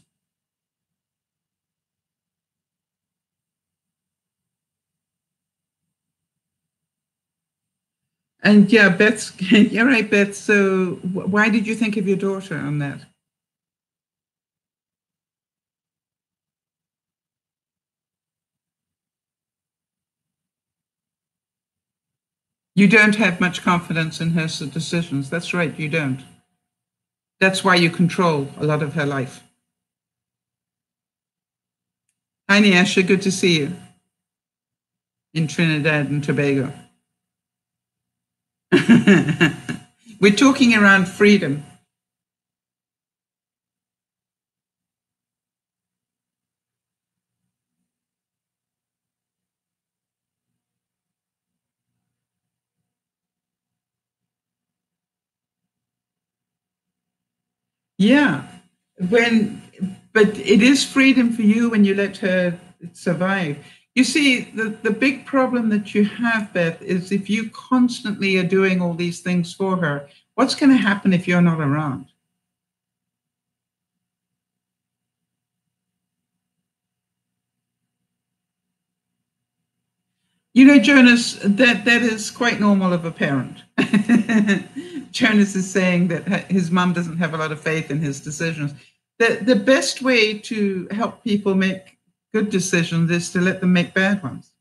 And yeah, you're right, Beth. So why did you think of your daughter on that? You don't have much confidence in her decisions. That's right, you don't. That's why you control a lot of her life. Hi, Niasha, good to see you in Trinidad and Tobago. We're talking around freedom. Yeah, but it is freedom for you when you let her survive. You see, the big problem that you have, Beth, is if you constantly are doing all these things for her, what's going to happen if you're not around? You know, Jonas, that is quite normal of a parent. Jonas is saying that his mum doesn't have a lot of faith in his decisions. The best way to help people make good decisions is to let them make bad ones.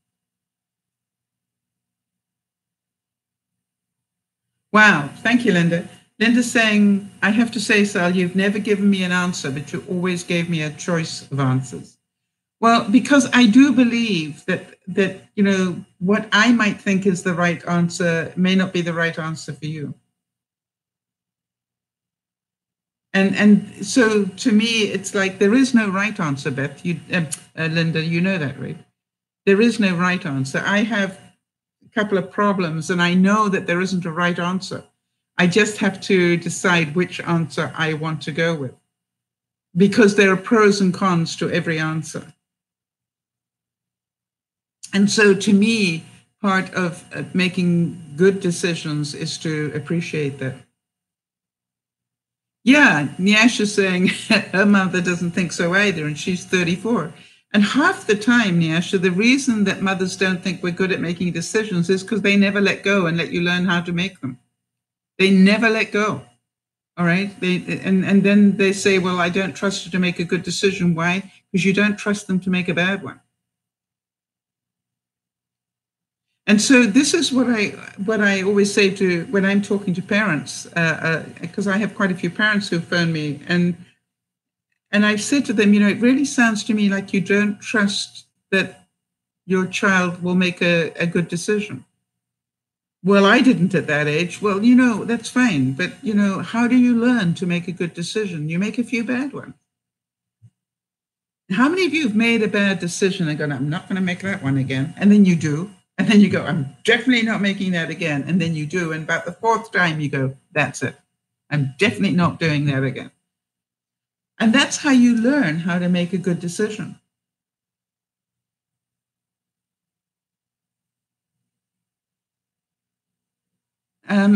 Wow, thank you, Linda. Linda's saying, I have to say, Sal, you've never given me an answer, but you always gave me a choice of answers. Well, because I do believe that you know, what I might think is the right answer may not be the right answer for you. And so to me, it's like there is no right answer, Beth. Linda, you know that, right? There is no right answer. I have a couple of problems, and I know that there isn't a right answer. I just have to decide which answer I want to go with, because there are pros and cons to every answer. And so to me, part of making good decisions is to appreciate that. Yeah, Nyash is saying her mother doesn't think so either, and she's 34. And half the time, Nyash, the reason that mothers don't think we're good at making decisions is because they never let go and let you learn how to make them. They never let go. All right. And then they say, well, I don't trust you to make a good decision. Why? Because you don't trust them to make a bad one. And so this is what I always say to when I'm talking to parents, because I have quite a few parents who phone me, and I've said to them, you know, it really sounds to me like you don't trust that your child will make a good decision. Well, I didn't at that age. Well, you know, that's fine. But, you know, how do you learn to make a good decision? You make a few bad ones. How many of you have made a bad decision and gone, I'm not going to make that one again? And then you do. And then you go, I'm definitely not making that again. And then you do. And about the fourth time you go, that's it. I'm definitely not doing that again. And that's how you learn how to make a good decision. How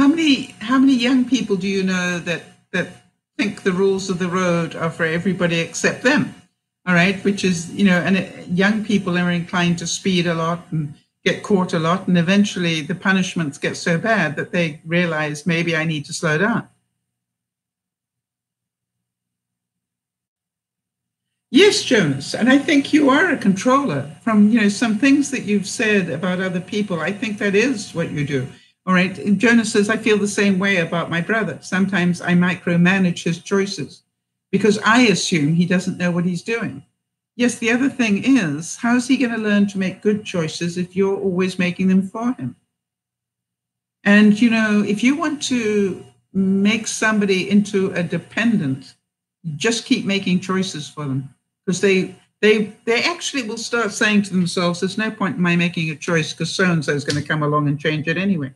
many young people do you know that think the rules of the road are for everybody except them? All right, which is, you know, and young people are inclined to speed a lot and get caught a lot, and eventually the punishments get so bad that they realize maybe I need to slow down. Yes, Jonas, and I think you are a controller. From, you know, some things that you've said about other people, I think that is what you do. All right, and Jonas says, I feel the same way about my brother. Sometimes I micromanage his choices because I assume he doesn't know what he's doing. Yes, the other thing is, how is he going to learn to make good choices if you're always making them for him? And, you know, if you want to make somebody into a dependent, just keep making choices for them, because they actually will start saying to themselves, there's no point in my making a choice because so-and-so is going to come along and change it anyway.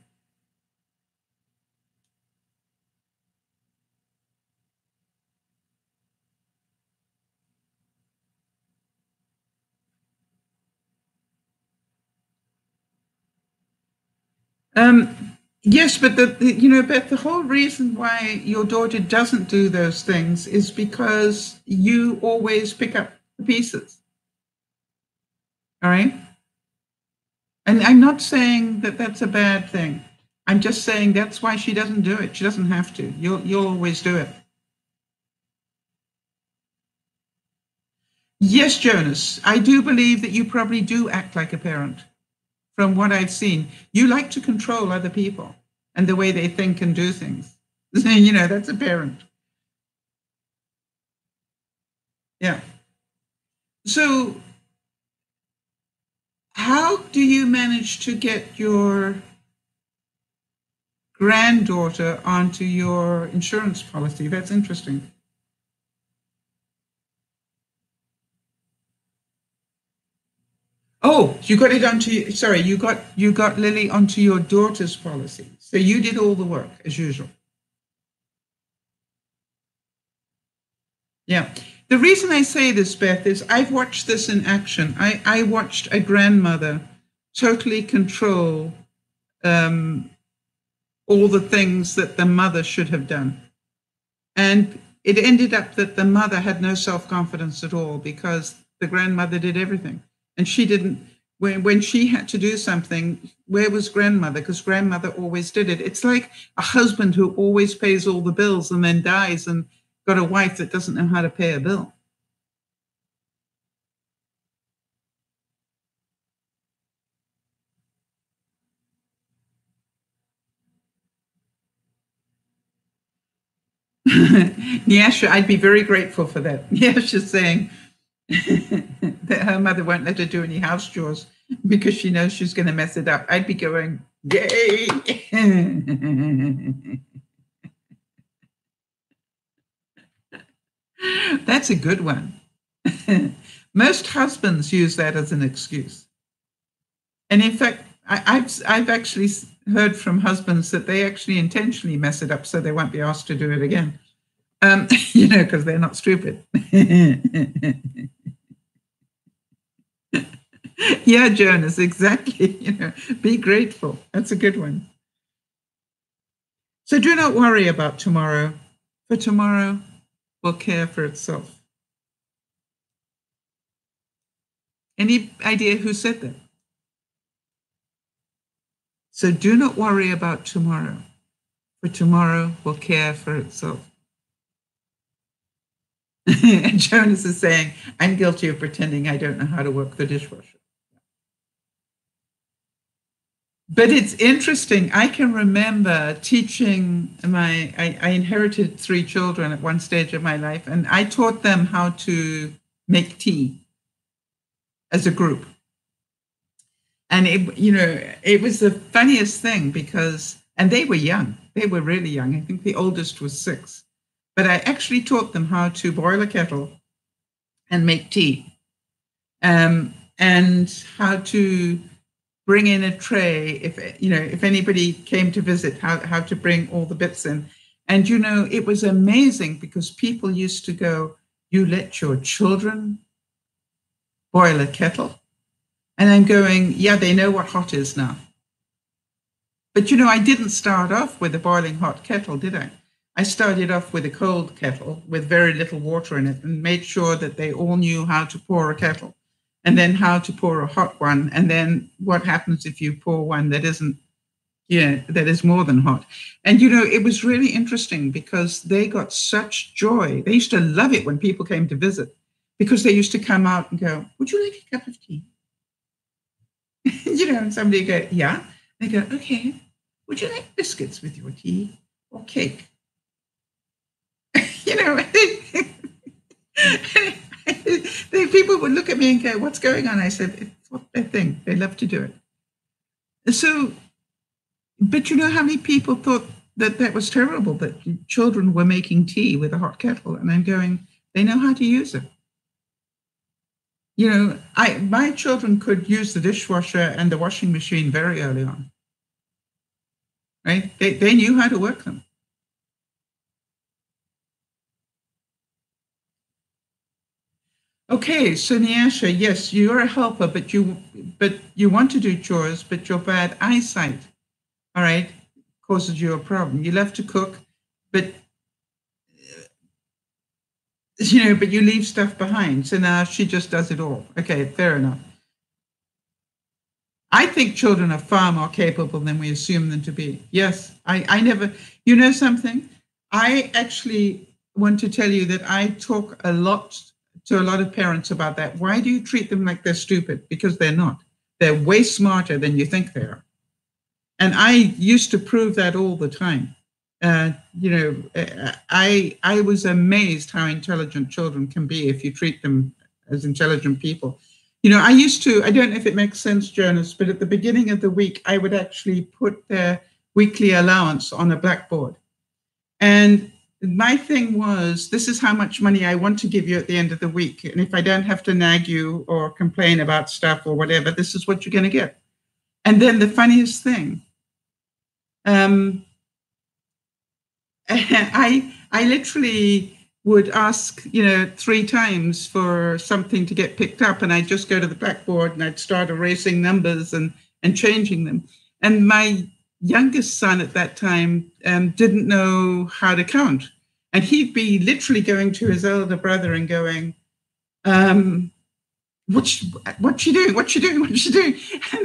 Yes, but you know, Beth, the whole reason why your daughter doesn't do those things is because you always pick up the pieces. All right. And I'm not saying that that's a bad thing. I'm just saying that's why she doesn't do it. She doesn't have to. You'll always do it. Yes, Jonas, I do believe that you probably do act like a parent. From what I've seen, you like to control other people and the way they think and do things. You know, that's a parent. Yeah. So how do you manage to get your granddaughter onto your insurance policy? That's interesting. Oh, you got it onto, sorry, you got Lily onto your daughter's policy. So you did all the work as usual. Yeah. The reason I say this, Beth, is I've watched this in action. I watched a grandmother totally control all the things that the mother should have done. And it ended up that the mother had no self-confidence at all because the grandmother did everything. And she didn't, when she had to do something, where was grandmother? Because grandmother always did it. It's like a husband who always pays all the bills and then dies and got a wife that doesn't know how to pay a bill. Nyasha, I'd be very grateful for that. Nyasha's saying that her mother won't let her do any house chores because she knows she's going to mess it up. I'd be going, yay! That's a good one. Most husbands use that as an excuse. And in fact, I've actually heard from husbands that they actually intentionally mess it up so they won't be asked to do it again. Because they're not stupid. Yeah, Jonas, exactly. Be grateful. That's a good one. So do not worry about tomorrow, for tomorrow will care for itself. Any idea who said that? So do not worry about tomorrow, for tomorrow will care for itself. And Jonas is saying, I'm guilty of pretending I don't know how to work the dishwasher. But it's interesting. I can remember teaching I inherited 3 children at one stage of my life, and I taught them how to make tea as a group. And it was the funniest thing and they were young. They were really young. I think the oldest was 6. But I actually taught them how to boil a kettle and make tea, and how to bring in a tray if anybody came to visit, how to bring all the bits in. And it was amazing because people used to go, you let your children boil a kettle? And I'm going, yeah, they know what hot is now. But I didn't start off with a boiling hot kettle, did I? I started off with a cold kettle with very little water in it and made sure that they all knew how to pour a kettle and then how to pour a hot one. And then what happens if you pour one that isn't, that is more than hot. And, it was really interesting because they got such joy. They used to love it when people came to visit because they used to come out and go, would you like a cup of tea? And somebody go, yeah. They go, okay, would you like biscuits with your tea or cake? People would look at me and go, what's going on? I said, it's what they think. They love to do it. So, but how many people thought that was terrible, that children were making tea with a hot kettle? And I'm going, they know how to use it. My children could use the dishwasher and the washing machine very early on, right? They knew how to work them. Okay, so Nyasha, yes, you're a helper, but you want to do chores, but your bad eyesight, all right, causes you a problem. You love to cook, but but you leave stuff behind. So now she just does it all. Okay, fair enough. I think children are far more capable than we assume them to be. Yes, I never, something? I actually want to tell you that I talk a lot to a lot of parents about that. Why do you treat them like they're stupid? Because they're not. They're way smarter than you think they are. And I used to prove that all the time. I was amazed how intelligent children can be if you treat them as intelligent people. I don't know if it makes sense, Jonas, but at the beginning of the week, I would actually put their weekly allowance on a blackboard. And my thing was, this is how much money I want to give you at the end of the week. And if I don't have to nag you or complain about stuff or whatever, this is what you're going to get. And then the funniest thing, I literally would ask, 3 times for something to get picked up, and I'd just go to the blackboard and I'd start erasing numbers and changing them. And my youngest son at that time didn't know how to count. And he'd be literally going to his elder brother and going, What's she doing? What's she doing? What's she doing?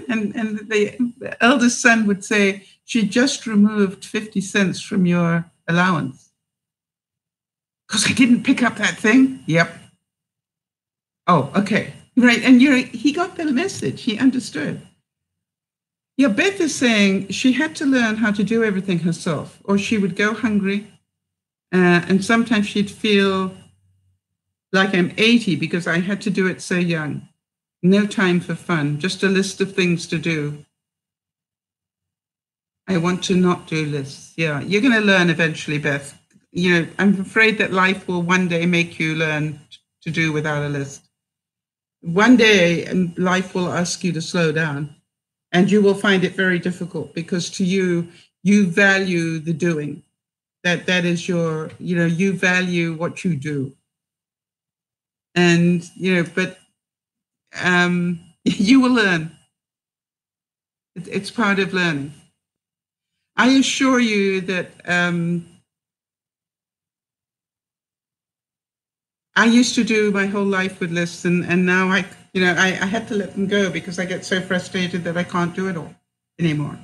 And the eldest son would say, she just removed 50 cents from your allowance. Because I didn't pick up that thing? Yep. Oh, okay. Right. And he got the message. He understood. Yeah, Beth is saying she had to learn how to do everything herself, or she would go hungry. And sometimes she'd feel like I'm 80 because I had to do it so young. No time for fun, just a list of things to do. I want to not do lists. Yeah, you're going to learn eventually, Beth. I'm afraid that life will one day make you learn to do without a list. One day, life will ask you to slow down, and you will find it very difficult because to you value the doing. That is your, you value what you do. And, but you will learn. It's part of learning. I assure you that I used to do my whole life with lists, and now I had to let them go because I get so frustrated that I can't do it all anymore.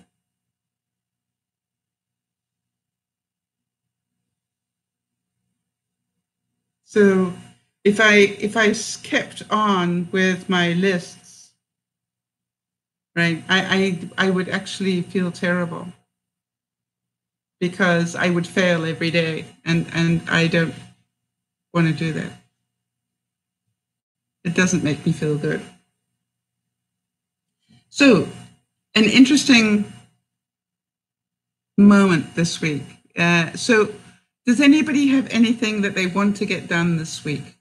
So if I kept on with my lists, right, I would actually feel terrible because I would fail every day, and I don't want to do that. It doesn't make me feel good. So, an interesting moment this week. So, does anybody have anything that they want to get done this week?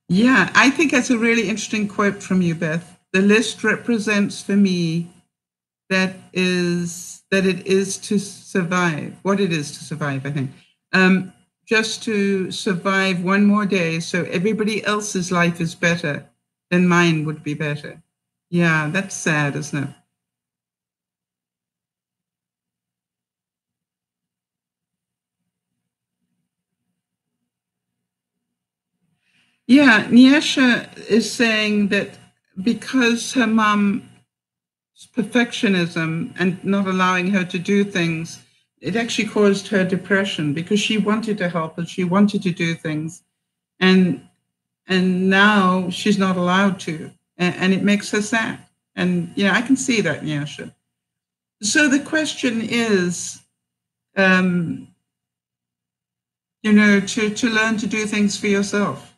Yeah, I think that's a really interesting quote from you, Beth. The list represents for me that it is to survive, what it is to survive, I think. Just to survive one more day so everybody else's life is better, then mine would be better. Yeah, that's sad, isn't it? Yeah, Nyasha is saying that because her mom's perfectionism and not allowing her to do things, it actually caused her depression because she wanted to help and she wanted to do things. And now she's not allowed to. And it makes her sad. And, I can see that, Nyasha. So the question is, to learn to do things for yourself.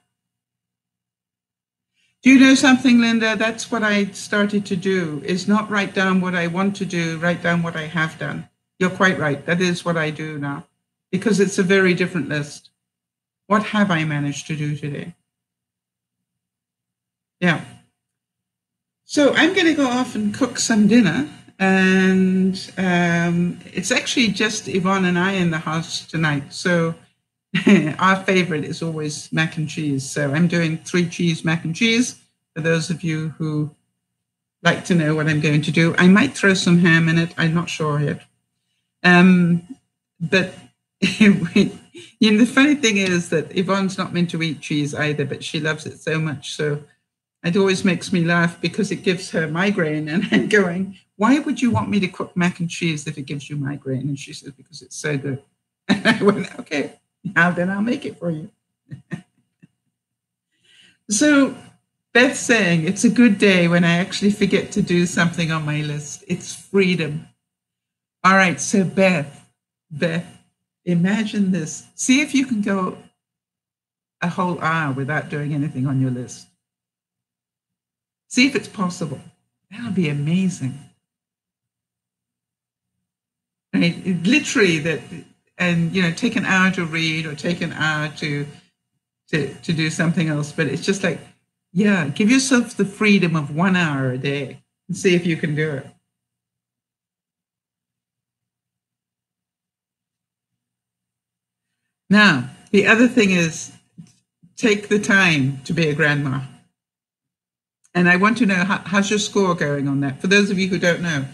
Do you know something, Linda? That's what I started to do, is not write down what I want to do, write down what I have done. You're quite right. That is what I do now, because it's a very different list. What have I managed to do today? Yeah. So I'm going to go off and cook some dinner. And it's actually just Yvonne and I in the house tonight. So our favorite is always mac and cheese. So I'm doing 3 cheese mac and cheese for those of you who like to know what I'm going to do. I might throw some ham in it. I'm not sure yet. But the funny thing is that Yvonne's not meant to eat cheese either, but she loves it so much. So it always makes me laugh because it gives her migraine. And I'm going, why would you want me to cook mac and cheese if it gives you migraine? And she says, because it's so good. And I went, okay, now then I'll make it for you. So Beth's saying, it's a good day when I actually forget to do something on my list. It's freedom. All right, so Beth, imagine this. See if you can go a whole hour without doing anything on your list. See if it's possible. That'll be amazing. Right? Literally that, and take an hour to read or take an hour to do something else. But it's just like, give yourself the freedom of 1 hour a day and see if you can do it. Now, the other thing is take the time to be a grandma. And I want to know, how's your score going on that? For those of you who don't know,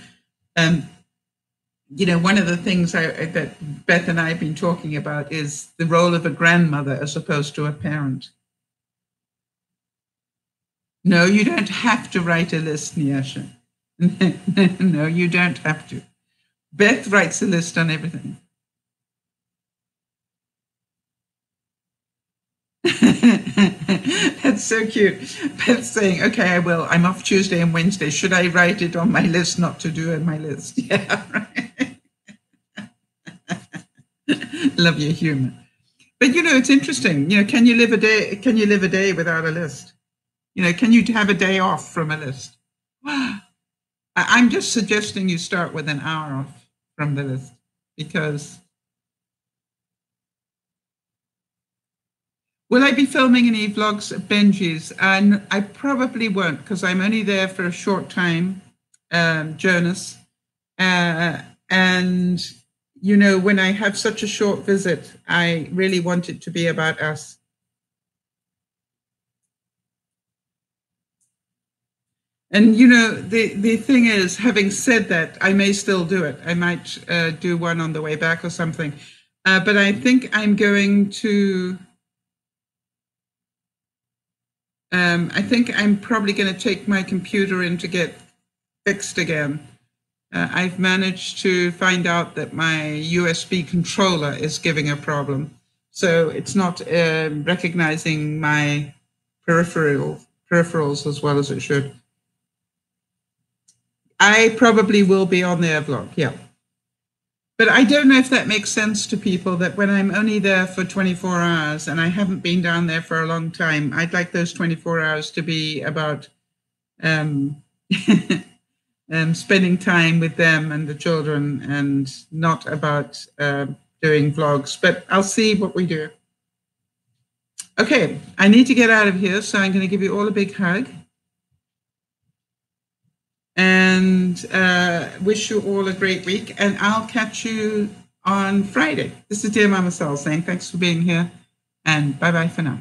one of the things that Beth and I have been talking about is the role of a grandmother as opposed to a parent. No, you don't have to write a list, Nyasha. No, you don't have to. Beth writes a list on everything. That's so cute. Beth's saying, okay, I will. I'm off Tuesday and Wednesday. Should I write it on my list not to do on my list? Yeah, right. Love your humor. But, it's interesting. Can you live a day without a list? Can you have a day off from a list? I'm just suggesting you start with an hour off from the list, because will I be filming any vlogs at Benji's? And I probably won't, because I'm only there for a short time, Jonas. And, when I have such a short visit, I really want it to be about us. And, the thing is, having said that, I may still do it. I might do one on the way back or something. But I think I'm going to... I think I'm probably going to take my computer in to get fixed again. I've managed to find out that my USB controller is giving a problem. So it's not recognizing my peripherals as well as it should. I probably will be on their vlog, yeah. But I don't know if that makes sense to people, that when I'm only there for 24 hours and I haven't been down there for a long time, I'd like those 24 hours to be about spending time with them and the children, and not about doing vlogs. But I'll see what we do. Okay, I need to get out of here, so I'm going to give you all a big hug. And wish you all a great week. And I'll catch you on Friday. This is Dear Mama Sal saying thanks for being here. And bye-bye for now.